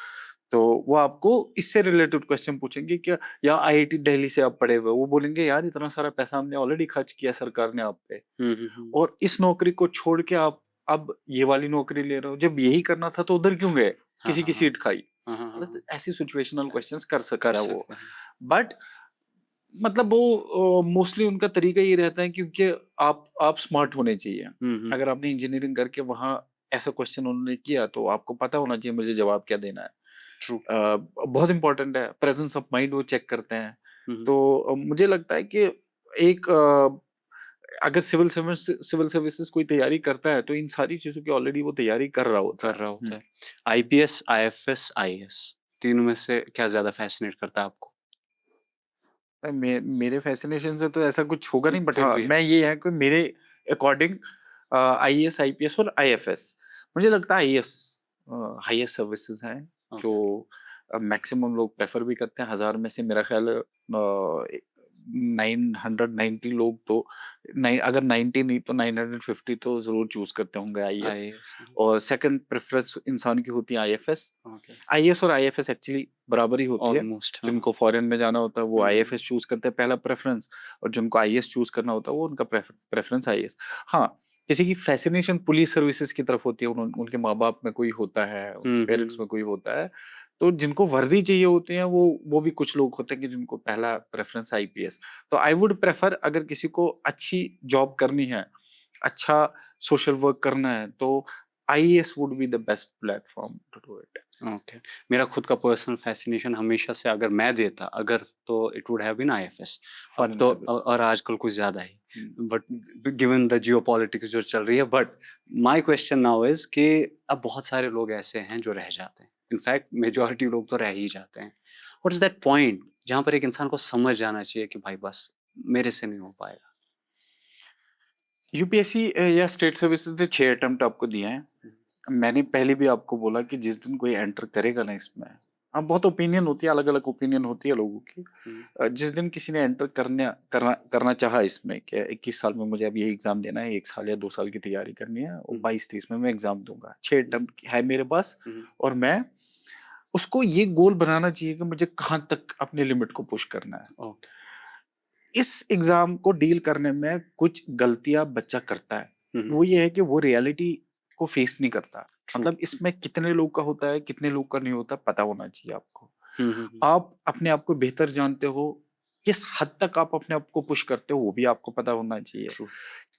तो वो आपको इससे रिलेटेड क्वेश्चन पूछेंगे क्या, या आईआईटी दिल्ली से आप पढ़े हुए हो, वो बोलेंगे यार इतना सारा पैसा हमने ऑलरेडी खर्च किया सरकार ने आप पे, हुँ, हुँ, हुँ। और इस नौकरी को छोड़ के आप अब ये वाली नौकरी ले रहे हो, जब यही करना था तो उधर क्यों गए, हाँ, किसी हाँ, की हाँ। सीट खाई। हाँ, हाँ, हाँ, मतलब हाँ। ऐसी सिचुएशनल क्वेश्चंस कर कर सकता है वो, सकते हैं। बट मतलब वो मोस्टली उनका तरीका ये रहता है, क्योंकि आप स्मार्ट होने चाहिए। हुँ, हुँ, अगर हुँ। आपने इंजीनियरिंग करके वहाँ ऐसा क्वेश्चन उन्होंने किया तो आपको पता होना चाहिए मुझे जवाब क्या देना है। ट्रू। बहुत इंपॉर्टेंट है, प्रेजेंस ऑफ माइंड वो चेक करते हैं। हुँ, हुँ। तो मुझे लगता है कि एक अगर सिविल सर्विसेज कोई तैयारी करता है तो इन सारी चीजों की ऑलरेडी वो तैयारी कर रहा होता कर है। रहा होता है। आईपीएस, आईएफएस, आईएएस, तीनों में से क्या ज़्यादा फ़ैसिनेट करता है आपको? मेरे फैसिनेशन से तो ऐसा कुछ होगा नहीं, बट फिर हाँ भी। मैं ये है कि मेरे अकॉर्डिंग आईएएस, आईपीएस और आईएफएस, मुझे लगता है आईएएस हाईएस्ट सर्विसेज हैं जो ओके। मैक्सिमम लोग प्रेफर भी करते हैं। 1000 में से मेरा ख्याल 990 लोग तो नहीं, अगर 90 नहीं तो 950 तो जरूर चूज करते होंगे आईएएस, आईएएस, और सेकंड प्रेफरेंस इंसान की होती है आईएफएस। ओके। आईएएस और आईएफएस एक्चुअली बराबर ही होती है। ऑलमोस्ट, हाँ, हाँ। जिनको फॉरेन में जाना होता है वो हुँ, हुँ। आईएफएस चूज करते हैं पहला प्रेफरेंस, और जिनको आईएएस चूज करना होता है वो उनका प्रेफरेंस आईएएस। हाँ, किसी की फैसिनेशन पुलिस सर्विसेज की तरफ होती है, उनके माँ बाप में कोई होता है, हुँ, पेरेंट्स हुँ। में कोई होता है, तो जिनको वर्दी चाहिए होती है वो भी कुछ लोग होते हैं कि जिनको पहला प्रेफरेंस आईपीएस। तो आई वुड प्रेफर, अगर किसी को अच्छी जॉब करनी है, अच्छा सोशल वर्क करना है, तो IAS would be the best platform to do it. Okay. मेरा खुद का पर्सनल फ़ैसिनेशन हमेशा से, अगर मैं देता, तो it would have been IFS. Foreign तो सर्विस। और आजकल कुछ ज़्यादा ही। बट गिवन द जियोपॉलिटिक्स जो चल रही है, but my question now is कि अब बहुत सारे लोग ऐसे हैं जो रह जाते हैं। इनफैक्ट मेजॉरिटी लोग तो रह ही जाते हैं। व्हाट इज़ दैट पॉइंट जहाँ पर एक इंसान को समझ जाना चाहिए कि भाई बस मेरे से नहीं हो पाएगा? यूपीएससी या स्टेट सर्विसेज ने 6 अटेम्प्ट आपको दिए हैं। हुँ, मैंने पहले भी आपको बोला कि जिस दिन कोई एंटर करेगा ना इसमें, हाँ, बहुत ओपिनियन होती है, अलग-अलग ओपिनियन होती है लोगों की। हुँ, जिस दिन किसी ने एंटर करना करना चाहा इसमें कि 21 साल में मुझे अब ये एग्ज़ाम देना है, 1 साल या 2 साल की तैयारी करनी है और हुँ, 22-23 में मैं एग्ज़ाम दूँगा। 6 हुँ, अटेम्प्ट है मेरे पास, हुँ, और मैं उसको ये गोल बनाना चाहिए कि मुझे कहाँ तक अपने लिमिट को पुश करना है। ओके। इस एग्ज़ाम को डील करने में कुछ गलतियाँ बच्चा करता है। हुँ, हुँ, वो ये है कि वो रियलिटी को फेस नहीं करता। ट्रू। मतलब इसमें कितने लोग का होता है, कितने लोग का नहीं होता, पता होना चाहिए आपको। हुँ, हुँ, हुँ, आप अपने आप को बेहतर जानते हो, किस हद तक आप अपने आप को पुश करते हो, वो भी आपको पता होना चाहिए। ट्रू।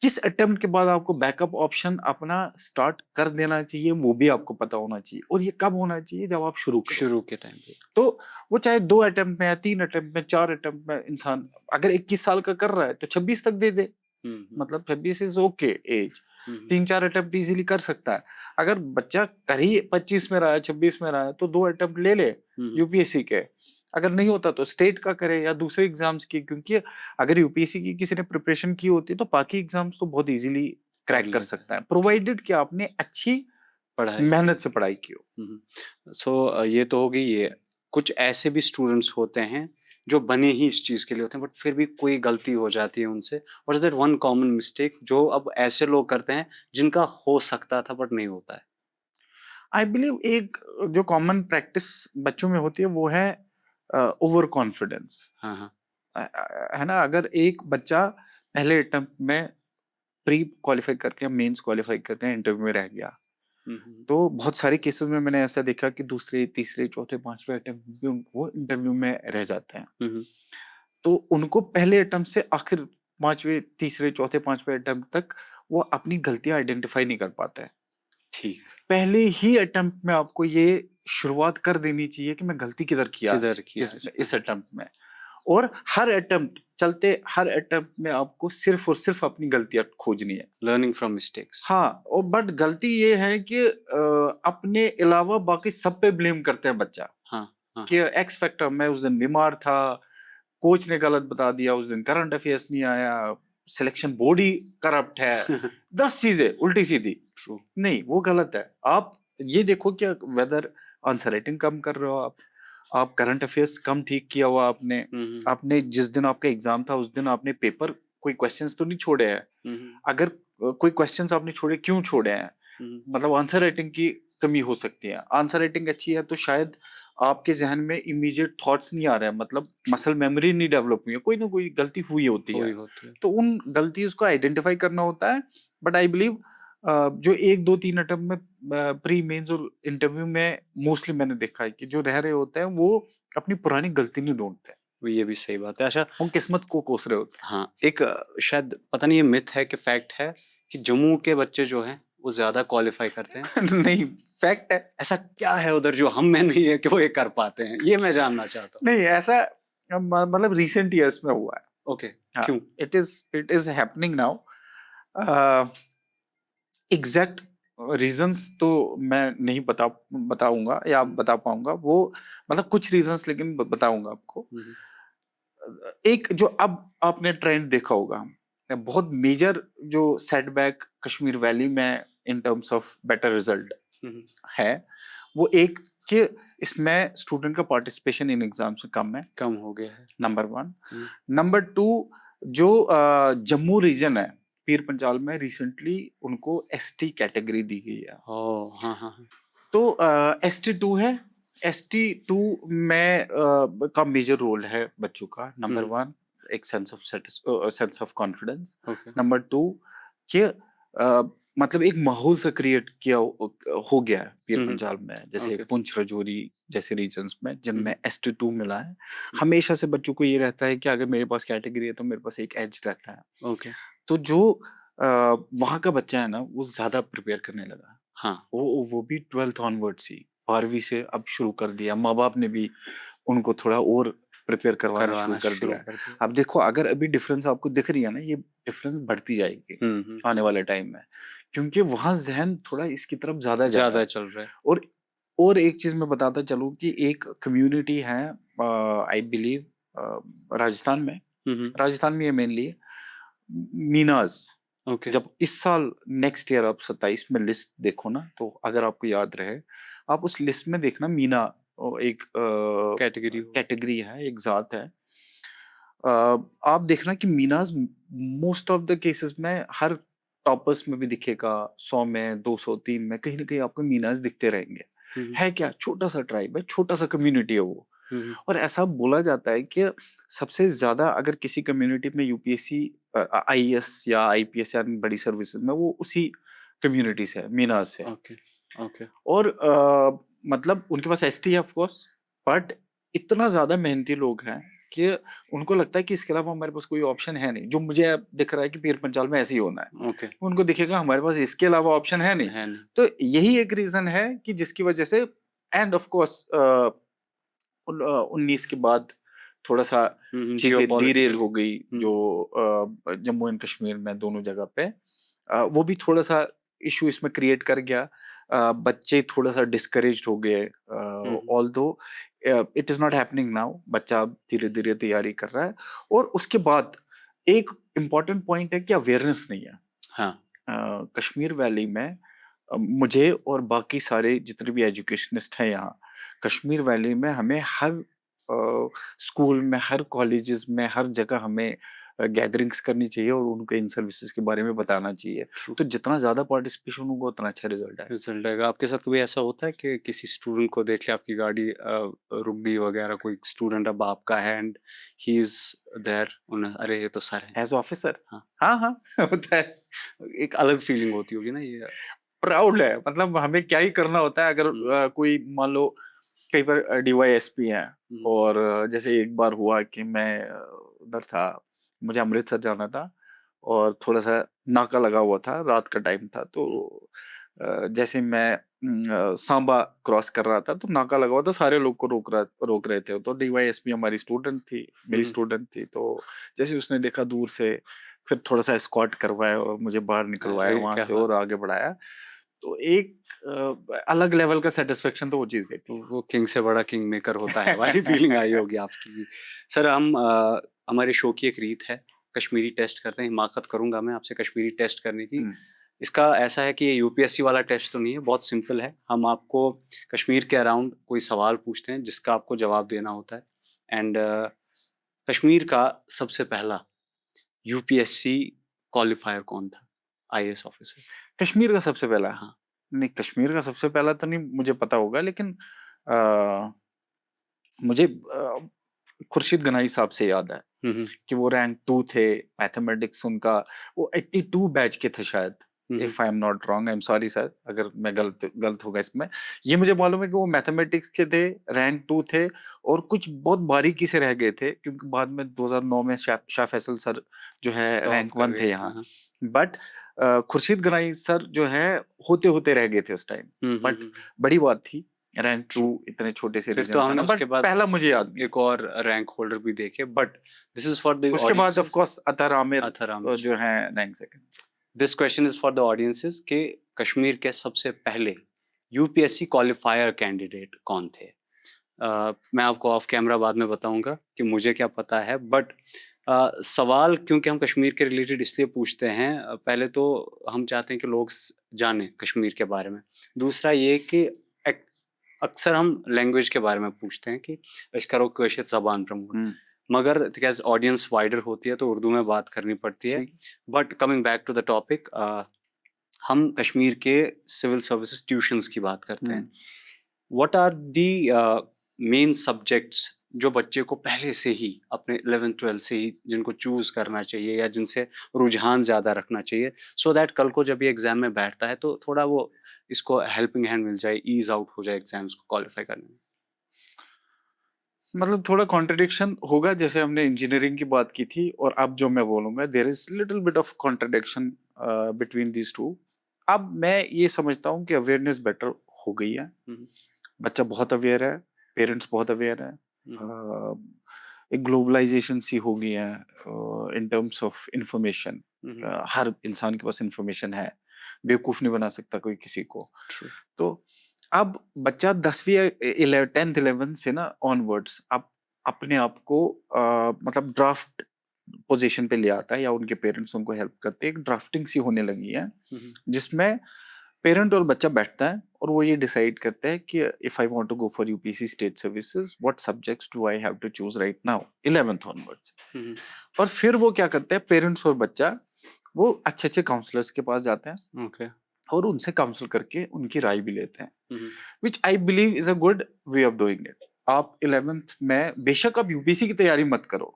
किस अटेम्प्ट के बाद आपको बैकअप ऑप्शन अपना स्टार्ट कर देना चाहिए, वो भी आपको पता होना चाहिए, और ये कब होना चाहिए, जब आप शुरू करो। शुरू के टाइम पे। तो वो चाहे 2 अटेम्प्ट में या 3 अटेम्प्ट में, 4 अटेम्प्ट में इंसान अगर 21 साल का कर रहा है तो 26 तक दे दे। हुँ, हुँ, मतलब 26 इज़ ओके एज। हुँ, हुँ, 3-4 अटेम्प्ट इज़िली कर सकता है। अगर बच्चा कर ही 25 में रहा है, 26 में रहा है, तो 2 अटेम्प्ट ले ले हुँ, हुँ, यूपीएससी के। अगर नहीं होता तो स्टेट का करे या दूसरे एग्ज़ाम्स की, क्योंकि अगर यूपीएससी की किसी ने प्रिपरेशन की होती है तो बाकी एग्ज़ाम्स तो बहुत ईज़िली कर क्रैक कर लेता है। सकता है, ट्रू। प्रोवाइडेड कि आपने अच्छी पढ़ाई की। मेहनत से पढ़ाई की हो। हुँ, हुँ। सो ये तो हो गई ये। कुछ ऐसे भी स्टूडेंट्स होते हैं जो बने ही इस चीज़ के लिए होते हैं, बट फिर भी कोई गलती हो जाती है उनसे। What is that one common mistake जो अब ऐसे लोग करते हैं जिनका हो सकता था बट नहीं होता है? आई बिलीव एक जो कॉमन प्रैक्टिस बच्चों में होती है वो है ओवर कॉन्फिडेंस। हाँ, हाँ। है ना, अगर एक बच्चा पहले अटेम्प्ट में प्री क्वालिफाई करके मेंस क्वालिफाई करके इंटरव्यू में रह गया, हुँ, हुँ, तो बहुत सारे केसेस में मैंने ऐसा देखा कि दूसरे तीसरे चौथे पांचवे अटेम्प्ट में वो इंटरव्यू में रह जाते हैं। हुँ, हुँ, तो उनको पहले अटेम्प्ट से आखिर पांचवे तीसरे चौथे पांचवे अटेम्प्ट तक वो अपनी गलतियां आइडेंटिफाई नहीं कर पाते हैं। ठीक, पहले ही अटेम्प्ट में आपको ये शुरुआत कर देनी चाहिए कि मैं गलती किधर किया किधर किया इस अटेम्प्ट में। और हर अटेम्प्ट चलते हर अटेम्प्ट में आपको सिर्फ और सिर्फ अपनी गलतियां खोजनी है। Learning from mistakes. हाँ, और बट गलती ये है कि अपने अलावा बाकी सब पे ब्लेम करते हैं बच्चा हाँ, हाँ, कि एक्स फैक्टर, मैं उस दिन बीमार था, कोच ने गलत बता दिया, उस दिन करंट अफेयर्स नहीं आया, सिलेक्शन बोर्ड ही करप्ट है, 10 चीजें उल्टी सीधी। ट्रू, नहीं, वो गलत है। आप ये देखो कि वेदर आंसर राइटिंग कम कर रहे हो आप करंट अफेयर्स कम ठीक किया हुआ आपने, आपने जिस दिन आपका एग्जाम था उस दिन आपने पेपर कोई क्वेश्चंस तो नहीं छोड़े हैं। अगर कोई क्वेश्चंस आपने छोड़े, क्यों छोड़े हैं? मतलब आंसर राइटिंग की कमी हो सकती है। आंसर राइटिंग अच्छी है तो शायद आपके जहन में इमीडिएट थॉट्स नहीं आ रहे हैं, मतलब मसल मेमोरी नहीं डेवलप हुई है, कोई ना कोई गलती हुई होती है। होती है। तो उन गलतीज को आइडेंटिफाई करना होता है। बट आई बिलीव जो 1 2 3 अटेम्प्ट में प्री मेंस और इंटरव्यू में मोस्टली मैंने देखा है कि जो रह रहे होते हैं वो अपनी पुरानी गलती नहीं ढूंढते, ये भी सही बात है। अच्छा, वो किस्मत को कोस रहे होते हाँ, एक शायद पता नहीं ये मिथ है कि फैक्ट है कि जम्मू के बच्चे जो हैं वो ज्यादा क्वालिफाई करते हैं। हैं। नहीं, फैक्ट है। ऐसा क्या है उधर जो हम में नहीं है कि वो ये कर पाते हैं? ये मैं जानना चाहता हूँ। नहीं, ऐसा मतलब रिसेंट ईयर्स में हुआ है। ओके, हाँ, क्यों? It is happening now. Exact reasons तो मैं नहीं बताऊंगा या बता पाऊंगा वो, मतलब कुछ रीजंस लेकिन बताऊंगा आपको। एक जो अब आपने ट्रेंड देखा होगा, बहुत मेजर जो सेटबैक कश्मीर वैली में in terms of better result है, वो एक कि इसमें स्टूडेंट का पार्टिसिपेशन इन एग्जाम्स में कम है, कम हो गया है। नंबर 1। नंबर 2, जो जम्मू रीजन है पीर पंजाल में, रिसेंटली उनको एसटी कैटेगरी दी गई है। हाँ, हाँ, हाँ। तो ST2 है, ST2 में का मेजर रोल है बच्चों का। नंबर 1 एक sense of confidence. Okay, number 2 कि मतलब एक माहौल से क्रिएट किया हो गया है पीर पंजाल में, जैसे ओके। पुंछ राजौरी जैसे रीजन्स में जिनमें ST2 मिला है। हमेशा से बच्चों को ये रहता है कि अगर मेरे पास कैटेगरी है तो मेरे पास एक एज रहता है। ओके, तो जो वहाँ का बच्चा है ना वो ज्यादा प्रिपेयर करने लगा। हाँ, वो भी 12th ऑनवर्ड्स ही, 12वीं से अब शुरू कर दिया। माँ बाप ने भी उनको थोड़ा और प्रिपेयर करवाना शुरू करवाना कर शुरू दिया है। कर दिया। अब देखो, अगर अभी डिफरेंस आपको दिख रही है ना, ये डिफरेंस बढ़ती जाएगी आने वाले टाइम में, क्योंकि वहां जहन थोड़ा इसकी तरफ ज्यादा जा रहा ज्यादा है। चल रहा है। और एक चीज मैं बताता चलूं कि एक कम्युनिटी है, आई बिलीव राजस्थान में, राजस्थान में ये मेनली मीनाज। ओके, जब इस साल नेक्स्ट ईयर आप 27 में लिस्ट देखो ना, तो अगर आपको याद रहे, आप उस लिस्ट में देखना मीना एक कैटेगरी हो। कैटेगरी है, एक जात है। आप देखना कि मीनाज मोस्ट ऑफ द केसेस में हर टॉपर्स में भी दिखेगा, 100 में, 200, 3 में कहीं ना कहीं आपको मीनाज दिखते रहेंगे। है क्या, छोटा सा ट्राइब है, छोटा सा कम्युनिटी है वो। और ऐसा बोला जाता है कि सबसे ज्यादा अगर किसी कम्युनिटी में यूपीएससी, आईएएस या आईपीएस या बड़ी सर्विसेज में, वो उसी कम्युनिटी से है, मीनाज से। ओके, ओके, और मतलब उनके पास एसटी है ऑफ कोर्स, बट इतना ज्यादा मेहनती लोग हैं कि उनको लगता है कि इसके अलावा हमारे पास कोई ऑप्शन है नहीं। जो मुझे अब दिख रहा है कि पीर पंचाल में ऐसे ही होना है, ओके, उनको दिखेगा हमारे पास इसके अलावा ऑप्शन है नहीं। है नहीं। तो यही एक रीजन है कि जिसकी वजह से, एंड ऑफ कोर्स 19 के बाद थोड़ा सा चीजें डीरेल हो गई, जो जम्मू एंड कश्मीर में दोनों जगह पे वो भी थोड़ा सा इशू इसमें क्रिएट कर गया। बच्चे थोड़ा सा डिस्करेज्ड हो गए, although it is not happening now. बच्चा धीरे धीरे तैयारी कर रहा है। और उसके बाद एक इम्पॉर्टेंट पॉइंट है कि अवेयरनेस नहीं है। हाँ, कश्मीर वैली में मुझे और बाकी सारे जितने भी एजुकेशनिस्ट हैं यहाँ कश्मीर वैली में, हमें हर स्कूल में, हर कॉलेजेस में, हर जगह हमें गैदरिंग्स करनी चाहिए और उनको इन सर्विसेज के बारे में बताना चाहिए। तो जितना ज्यादा पार्टिसिपेशन होगा उतना अच्छा रिजल्ट है। रिजल्ट आएगा। आपके साथ कभी ऐसा होता है कि किसी स्टूडेंट को देख लिया, आपकी गाड़ी रुक गई वगैरह, कोई स्टूडेंट अब आपका है एंड ही इज देयर, अरे ये तो सर है। एज ऑफिसर, हाँ, हाँ हाँ होता है। एक अलग फीलिंग होती होगी ना ये। प्राउड है, मतलब हमें क्या ही करना होता है। अगर कोई मान लो कई बार DYSP है, और जैसे एक बार हुआ कि मैं उधर था, मुझे अमृतसर जाना था और थोड़ा सा नाका लगा हुआ था, रात का टाइम था, तो जैसे मैं सांबा क्रॉस कर रहा था तो नाका लगा हुआ था, सारे लोग को रोक रहे थे, तो डीवाईएसपी हमारी स्टूडेंट थी, मेरी स्टूडेंट थी, तो जैसे उसने देखा दूर से, फिर थोड़ा सा एस्कॉर्ट करवाया और मुझे बाहर निकलवाया अरे वहां क्या से बात और आगे बढ़ाया। तो एक अलग लेवल का सेटिस्फेक्शन तो वो चीज देती वो किंग से बड़ा किंग मेकर होता है वाली फीलिंग आई है। होगी आपकी भी। सर हम हमारे शो की एक रीत है, कश्मीरी टेस्ट करते हैं। हिमाकत करूंगा मैं आपसे कश्मीरी टेस्ट करने की। इसका ऐसा है कि ये यूपीएससी वाला टेस्ट तो नहीं है, बहुत सिंपल है। हम आपको कश्मीर के अराउंड कोई सवाल पूछते हैं जिसका आपको जवाब देना होता है। एंड कश्मीर का सबसे पहला यूपीएससी क्वालिफायर कौन था, आईएएस ऑफिसर? कश्मीर का सबसे पहला, हाँ। नहीं कश्मीर का सबसे पहला तो नहीं मुझे पता होगा, लेकिन मुझे खुर्शीद गनाई साहब से याद है हम्म कि वो रैंक 2 थे, मैथमेटिक्स उनका वो 82 बैच के थे शायद, hmm if I am not wrong, I am sorry sir अगर मैं गलत होगा इसमें। ये मुझे मालूम है कि वो मैथमेटिक्स के थे, रैंक 2 थे, और कुछ बहुत बारीकी से रह गए थे क्योंकि बाद में 2009 में शाह फैसल सर जो है टॉप रैंक कर 1 गए। थे यहाँ। हाँ। बट खुर्शीद गनाई सर जो है होते होते रह गए थे उस टाइम, बट हम्म। बड़ी बात थी रैंक 2 इतने छोटे से फिर तो रीजन से हमने आना, बट उसके बाद पहला मुझे याद नहीं। एक और रैंक होल्डर भी देखे, but this is for the उसके बाद ऑफ ऑडियंसेस। कोर्स अतर आमिर अथराम जो है rank second. This question is for the audiences कि कश्मीर के सबसे पहले यूपीएससी क्वालिफायर कैंडिडेट कौन थे? मैं आपको ऑफ कैमरा बाद में बताऊंगा कि मुझे क्या पता है, बट सवाल क्योंकि हम कश्मीर के रिलेटेड इसलिए पूछते हैं, पहले तो हम चाहते हैं कि लोग जानें कश्मीर के बारे में। दूसरा ये कि अक्सर हम लैंग्वेज के बारे में पूछते हैं कि इस करो कोशिश ज़बान प्रमोट, मगर कैसे ऑडियंस वाइडर होती है तो उर्दू में बात करनी पड़ती है। ठीक। But coming back to the topic, हम कश्मीर के सिविल सर्विसेज ट्यूशंस की बात करते हैं। What are the main subjects जो बच्चे को पहले से ही अपने 11th-12th से ही जिनको चूज करना चाहिए या जिनसे रुझान ज़्यादा रखना चाहिए, सो दैट कल को जब ये एग्जाम में बैठता है तो थोड़ा वो इसको हेल्पिंग हैंड मिल जाए, ईज आउट हो जाए एग्जाम्स को क्वालिफाई करने में। मतलब थोड़ा कॉन्ट्रडिक्शन होगा, जैसे हमने इंजीनियरिंग की बात की थी और अब जो मैं बोलूंगा there is little bit of contradiction between these two. अब मैं ये समझता हूँ कि अवेयरनेस बेटर हो गई है, हम्म, बच्चा बहुत अवेयर है, पेरेंट्स बहुत अवेयर है, हम्म, एक ग्लोबलाइजेशन सी हो गई है इन टर्म्स ऑफ इंफॉर्मेशन। हम्म, हर इंसान के पास इंफॉर्मेशन है, बेवकूफ नहीं बना सकता कोई किसी को। true, तो अब बच्चा 10वीं 10th 11th से ना ऑनवर्ड्स अब अपने आप को मतलब ड्राफ्ट पोजीशन पे ले आता है, या उनके पेरेंट्स उनको हेल्प करते हैं, एक ड्राफ्टिंग सी होने लगी है हम्म, जिसमें पेरेंट और बच्चा बैठता है और वो ये डिसाइड करता है कि if I want to go for UPSC state services what subjects do I have to choose right now 11th onwards. Hmm, और फिर वो क्या करते हैं, पेरेंट्स और बच्चा वो अच्छे अच्छे काउंसलर्स के पास जाते हैं okay, और उनसे काउंसल करके उनकी राय भी लेते हैं, hmm, which I believe is a good way of doing it. आप 11th में बेशक आप यूपीएससी की तैयारी मत करो,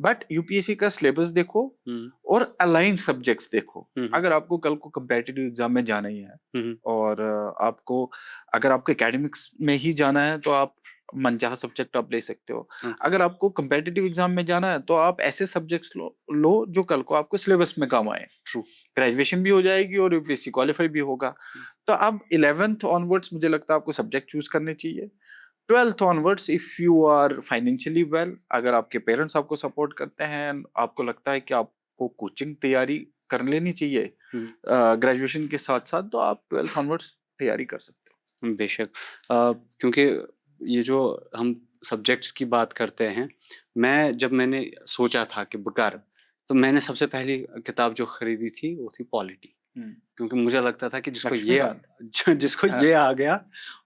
बट यूपीएससी का सिलेबस देखो हम्म, और अलाइंड सब्जेक्ट्स देखो। हम्म, अगर आपको कल को कंपेटिटिव एग्जाम में जाना ही है हम्म, और आपको अगर आपको एकेडमिक्स में ही जाना है तो आप मनचाहा सब्जेक्ट आप ले सकते हो। okay, अगर आपको कंपेटिटिव एग्जाम में जाना है तो आप ऐसे सब्जेक्ट्स लो जो कल को आपको सिलेबस में काम आए। true, ग्रेजुएशन भी हो जाएगी और यूपीएससी क्वालिफाई भी होगा। तो अब 11th ऑनवर्ड्स मुझे लगता है आपको सब्जेक्ट चूज करने चाहिए। 12th onwards if you are financially well, अगर आपके पेरेंट्स आपको सपोर्ट करते हैं, आपको लगता है कि आपको कोचिंग तैयारी कर लेनी चाहिए हम्म, ग्रेजुएशन के साथ साथ, तो आप 12th ऑनवर्ड्स तैयारी कर सकते हो। बेशक। क्योंकि ये जो हम सब्जेक्ट्स की बात करते हैं, मैंने सोचा था कि बेकार, तो मैंने सबसे पहली किताब जो खरीदी थी वो थी पॉलिटी, क्योंकि मुझे लगता था कि लक्ष्मीकांत। जिसको हाँ, ये आ गया,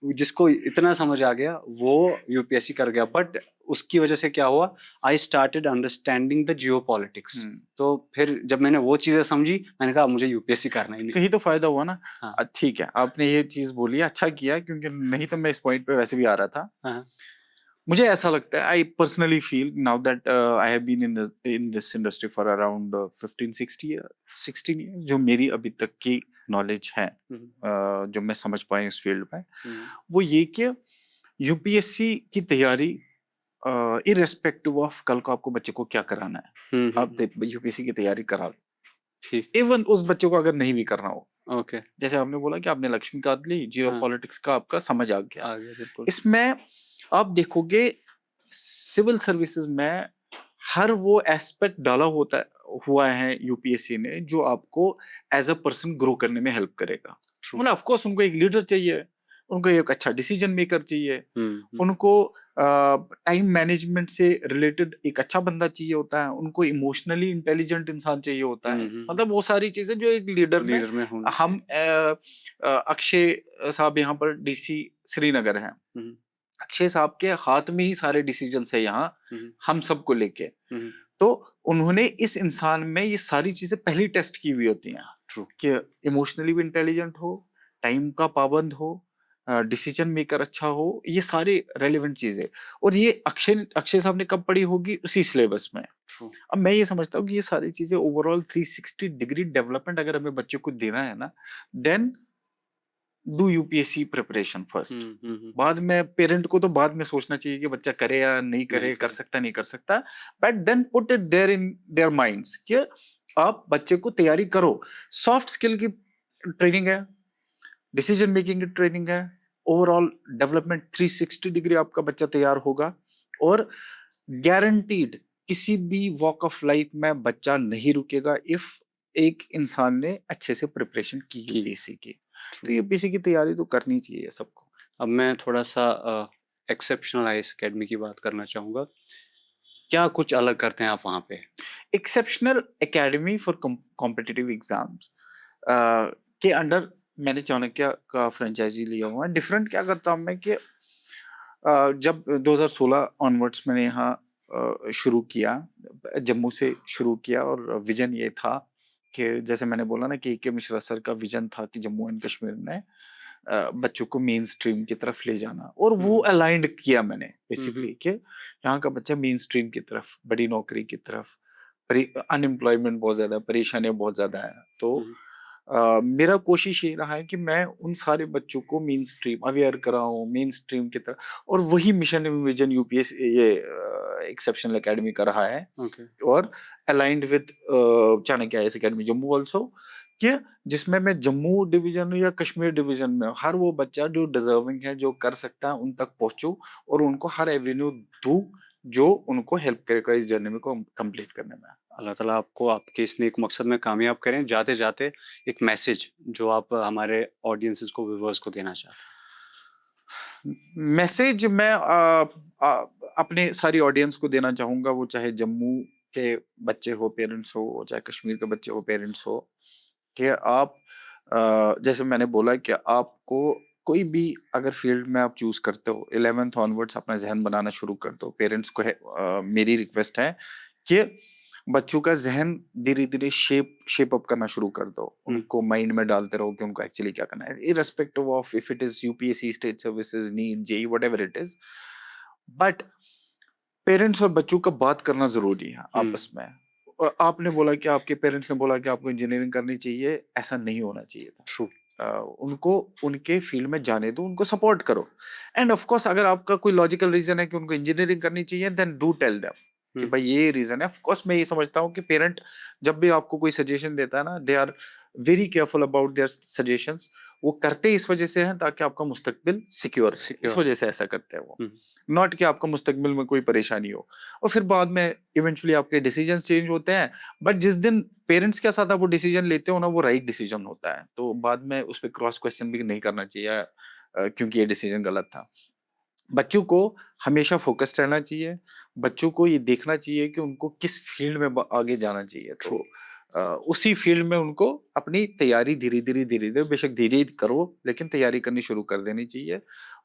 जिसको इतना समझ आ गया वो यूपीएससी कर गया। बट उसकी वजह से क्या हुआ, I started understanding the Jio politics. तो फिर जब मैंने वो चीजें समझी, मैंने कहा मुझे यूपीएससी करना ही नहीं। कहीं तो फायदा हुआ ना। हाँ, ठीक है, आपने ये चीज बोली, अच्छा किया, क्योंकि नहीं तो मैं इस पॉइंट पे वैसे भी आ रहा था। हाँ, मुझे ऐसा लगता है, I personally feel now that I have been in this industry for around 16 year, जो मेरी अभी तक की नॉलेज है, जो मैं समझ पाया इस फील्ड में, वो ये कि यूपीएससी की तैयारी इररेस्पेक्टिव ऑफ कल को आपको बच्चे को क्या कराना है, आप यूपीएससी की तैयारी करा लो। ठीक, इवन उस बच्चे को अगर नहीं भी करना हो, ओके, जैसे आपने बोला कि आपने लक्ष्मीकांत ली, जियो हाँ, पॉलिटिक्स का आपका समझ आ गया। आ गया बिल्कुल। इसमें आप देखोगे सिविल सर्विसेज में हर वो एस्पेक्ट डाला होता हुआ है यूपीएससी ने जो आपको एज अ पर्सन ग्रो करने में हेल्प करेगा। ट्रू। मतलब ऑफ कोर्स उनको एक लीडर चाहिए, उनको एक अच्छा डिसीजन मेकर चाहिए, हुँ, उनको टाइम मैनेजमेंट से रिलेटेड एक अच्छा बंदा चाहिए होता है, उनको इमोशनली इंटेलिजेंट इंसान चाहिए होता है। हुँ। मतलब वो सारी चीजें जो एक लीडर में लीडर में होनी हम चाहिए। अक्षय साहब यहाँ पर डीसी श्रीनगर हैं। हुँ, अक्षय साहब के हाथ में ही सारे डिसीजंस है यहाँ हुँ, हम सबको लेके। हुँ, तो उन्होंने इस इंसान में ये सारी चीजें पहले टेस्ट की हुई होती हैं ट्रू। कि इमोशनली भी इंटेलिजेंट हो, टाइम का पाबंद हो, डिसीजन मेकर अच्छा हो, ये सारे रेलेवेंट चीजें। और ये अक्षय अक्षय साहब ने कब पढ़ी होगी? उसी सिलेबस में। ट्रू। अब मैं ये समझता हूँ कि ये सारी चीजें ओवरऑल 360 डिग्री डेवलपमेंट अगर हमें बच्चे को देना है ना, then do UPSC preparation first. हुँ। बाद में पेरेंट को तो बाद में सोचना चाहिए कि बच्चा करे या नहीं नहीं करे, कर करे। सकता नहीं कर सकता, but then put it there in their minds कि आप बच्चे को तैयारी करो। सॉफ्ट स्किल की ट्रेनिंग है, डिसीजन मेकिंग की ट्रेनिंग है, ओवरऑल डेवलपमेंट 360 डिग्री आपका बच्चा तैयार होगा। और गारंटीड किसी भी वॉक ऑफ लाइफ में बच्चा नहीं रुकेगा इफ एक इंसान ने अच्छे से प्रिपरेशन की की, यूपीएससी की। तो ट्रू। यूपीएससी की तैयारी तो करनी चाहिए सबको। अब मैं थोड़ा-सा एक्सेप्शनल आइस अकेडमी की बात करना चाहूँगा। क्या कुछ अलग करते हैं आप वहाँ पे? Exceptional academy for competitive exams के अंडर मैंने चाणक्य का फ्रेंचाइजी लिया हुआ है। डिफरेंट क्या करता हूँ मैं कि जब 2016 ऑनवर्ड्स मैंने यहाँ शुरू किया, जम्मू से शुरू किया, और विजन ये था कि जैसे मैंने बोला ना कि के मिश्रा सर का विजन था कि जम्मू एंड कश्मीर में बच्चों को मेन स्ट्रीम की तरफ ले जाना, और वो हुँ, अलाइंड किया मैंने हुँ, हुँ, बेसिकली कि यहाँ का बच्चा मेन स्ट्रीम की तरफ, बड़ी नौकरी की तरफ, अनएम्प्लॉयमेंट बहुत ज्यादा, परेशानियां बहुत ज्यादा है। तो हुँ, मेरा कोशिश ये रहा है कि मैं उन सारे बच्चों को मेन स्ट्रीम अवेयर कराऊं, मेन स्ट्रीम की तरफ। और वही मिशन विजन यूपीएस ये एक्सेप्शनल एकेडमी का रहा है, ओके। और aligned with Chanakya IAS academy Jammu also, कि जिसमें मैं जम्मू डिवीजन या कश्मीर डिवीजन में हर वो बच्चा जो डिजर्विंग है, जो कर सकता है, उन तक पहुंचूं और उनको हर एवेन्यू दूं जो उनको हेल्प करेगा इस जर्नी में को कंप्लीट करने में। अल्लाह ताला आपको आपके इस नेक मकसद में कामयाब करें। जाते-जाते एक मैसेज जो आप हमारे ऑडियंसेस को, व्यूअर्स को देना चाहते हैं। मैसेज मैं अपने सारी ऑडियंस को देना चाहूंगा, वो चाहे जम्मू के बच्चे हो, पेरेंट्स हो, चाहे कश्मीर के बच्चे हो, पेरेंट्स हो, कि आप जैसे मैंने बोला कि आपको कोई भी अगर फील्ड में आप चूज करते हो, 11th ऑनवर्ड्स अपना जहन बनाना शुरू कर दो। पेरेंट्स को मेरी रिक्वेस्ट है कि बच्चों का ज़हन धीरे-धीरे शेप अप करना शुरू कर दो। हुँ, उनको माइंड में डालते रहो कि उनको एक्चुअली क्या करना है। Irrespective of if it is UPSC, state services, NEET, JEE, whatever it is. But parents और बच्चों का बात करना ज़रूरी है हुँ, आपस में। आपने बोला कि आपके पेरेंट्स ने बोला कि आपको इंजीनियरिंग करनी चाहिए, ऐसा नहीं होना चाहिए था। ट्रू। उनको उनके फील्ड में जाने दो, उनको सपोर्ट करो। एंड ऑफ कोर्स अगर आपका कोई लॉजिकल रीज़न है कि उनको इंजीनियरिंग करनी चाहिए, देन डू टेल देम कि हुँ, भाई ये रीज़न है। ऑफ कोर्स मैं ये समझता हूँ कि पेरेंट जब भी आपको कोई सजेशन देता है ना, they are very careful about their suggestions. वो करते इस वजह से हैं ताकि आपका मुस्तकबिल सिक्योर रहे, इस सिक्योर वजह है। से ऐसा करते हैं वो। हुँ, नॉट कि आपका मुस्तकबिल में कोई परेशानी हो। और फिर बाद में इवेंचुअली आपके डिसीजंस चेंज होते हैं, बट जिस दिन पेरेंट्स के साथ आप वो डिसीजन लेते हो ना, वो राइट डिसीजन होता है। तो बाद में उस पे क्रॉस क्वेश्चन भी नहीं करना चाहिए क्योंकि ये डिसीजन गलत था। बच्चों को हमेशा फ़ोकस्ड रहना चाहिए। बच्चों को ये देखना चाहिए कि उनको किस फ़ील्ड में ब आगे जाना चाहिए। ट्रू। तो उसी फ़ील्ड में उनको अपनी तैयारी धीरे-धीरे करो, लेकिन तैयारी करनी शुरू कर देनी चाहिए।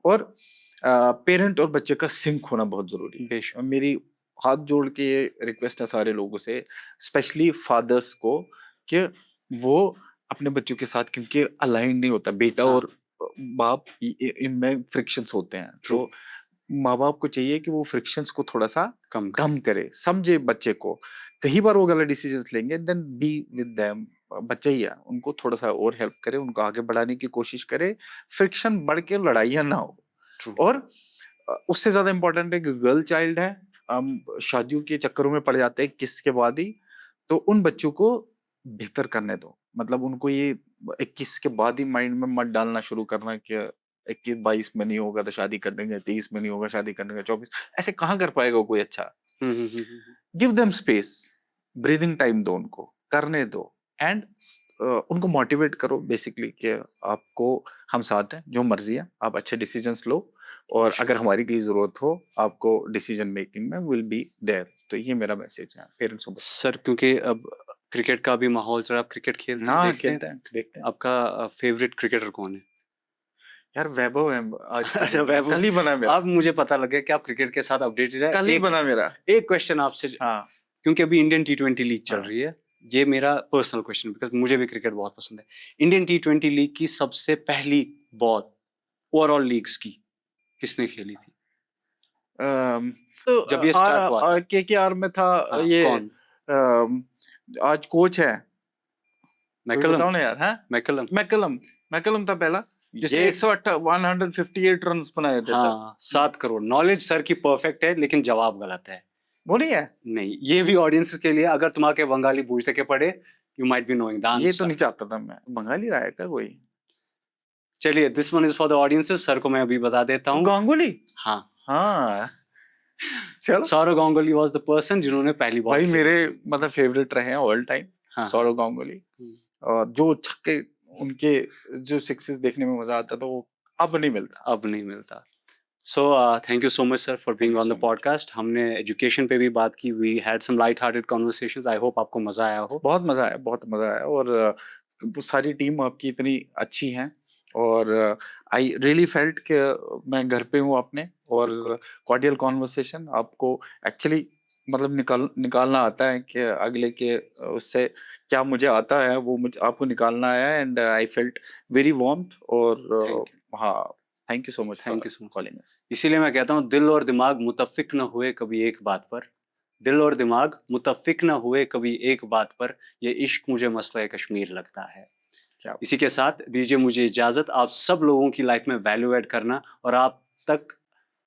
और पेरेंट और बच्चे का सिंक होना बहुत ज़रूरी है। बेशक। मेरी हाथ जोड़ के ये रिक्वेस्ट है सारे लोगों से, स्पेशली फादर्स को, कि वो अपने बच्चों के साथ, क्योंकि अलाइन नहीं होता बेटा हाँ, और बाप, इनमें फ्रिक्शंस होते हैं। ट्रू। तो माँ बाप को चाहिए कि वो फ्रिक्शंस को थोड़ा सा कम कम करें। करे, समझे बच्चे को। कई बार वो गलत डिसीजंस लेंगे, देन बी विद देम। बच्चा ही है, उनको थोड़ा सा और हेल्प करे, उनको आगे बढ़ाने की कोशिश करे। फ्रिक्शन बढ़ के लड़ाइयाँ ना हो। ट्रू। और उससे ज्यादा इंपॉर्टेंट है कि गर्ल चाइल्ड है, हम शादियों के चक्करों में पड़ जाते हैं किस के बाद ही। तो उन बच्चों को बेहतर करने दो। मतलब उनको ये 21 के बाद ही माइंड में मत डालना शुरू करना कि 21-22 में नहीं होगा तो शादी कर देंगे, 23 में नहीं होगा शादी कर देंगे, 24 ऐसे कहाँ कर पाएगा कोई अच्छा। Give them space, breathing time दो उनको, करने दो, एंड उनको मोटिवेट करो बेसिकली कि आपको हम साथ हैं, जो मर्जी है आप अच्छे डिसीजंस लो, और अगर हमारी कोई जरूरत हो आपको डिसीजन मेकिंग में, विल बी देयर। तो ये मेरा मैसेज है पेरेंट्स को। सर क्योंकि अब क्रिकेट का भी माहौल, सर आप क्रिकेट खेलते हैं, हाँ देखते हैं? खेलते हैं, देखते हैं। आपका फेवरेट क्रिकेटर कौन है? यार वैभव है आज के अच्छा, दिन में। वैभव कल ही बना मेरा, अब मुझे पता लग गया कि आप क्रिकेट के साथ अपडेटेड है। कल ही एक बना मेरा। एक क्वेश्चन आपसे, हाँ क्योंकि अभी इंडियन T20 लीग चल हाँ। रही है, ये मेरा पर्सनल क्वेश्चन, बिकॉज मुझे भी क्रिकेट बहुत पसंद है। इंडियन T20 लीग की सबसे पहली बॉल ओवरऑल लीग्स की किसने खेली थी तो जब ये स्टार्ट हुआ था? KKR में था हाँ, ये कौन? अम, आज कोच है, कोई मैकलम? बताओ ना यार। हाँ मैकलम? मैकलम था पहला, जिसने ये 158 रन बनाए थे तब। हाँ, 7 करोड़। नॉलेज सर की परफेक्ट है, लेकिन जवाब गलत है। वो नहीं है, नहीं, ये भी ऑडियंस के लिए, अगर तुम्हारे बंगाली बूझ के पढ़े, you might be knowing the ये तो आंसर। नहीं चाहता था मैं। बंगाली रहा है क्या कोई? चलिए, this one is for the audiences. Sir को मैं अभी बता देता हूँ। गांगुली। हाँ, हाँ चलो। Sourav Ganguly was the person जिन्होंने पहली बॉल भाई खेली मेरे थी। मतलब फेवरेट रहे हैं ऑल टाइम हाँ, सौरव गांगुली। हम्म। और जो छक्के उनके, जो सिक्सेस देखने में मजा आता था, वो अब नहीं मिलता। अब नहीं मिलता। So thank you so much sir for being Thank you on the so much. Podcast. हमने एजुकेशन पे भी बात की, we had some light hearted conversations. I hope आपको मजा आया हो। बहुत मजा आया, बहुत मजा आया। और वो सारी टीम आपकी इतनी अच्छी है, और आई रियली फेल्ट कि मैं घर पे हूँ अपने, और बिल्कुल। कॉर्डियल कॉन्वर्सेशन आपको एक्चुअली मतलब निकालना आता है कि अगले के उससे क्या मुझे आता है वो मुझे आपको निकालना है। And I felt very warmth, और थैंक यू, हाँ, thank you so much thank for you so much. Calling us. इसीलिए मैं कहता हूँ, दिल और दिमाग मुत्तफिक न हुए कभी एक बात पर, दिल और दिमाग मुत्तफिक न हुए कभी एक बात पर, ये इश्क मुझे मसला कश्मीर लगता है। क्या इसी के साथ दीजिए मुझे इजाजत। आप सब लोगों की लाइफ में वैल्यू ऐड करना और आप तक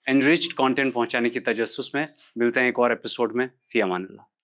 एनरिच्ड कंटेंट पहुंचाने की तजस्सुस में मिलते हैं एक और एपिसोड में। फी अमान अल्लाह।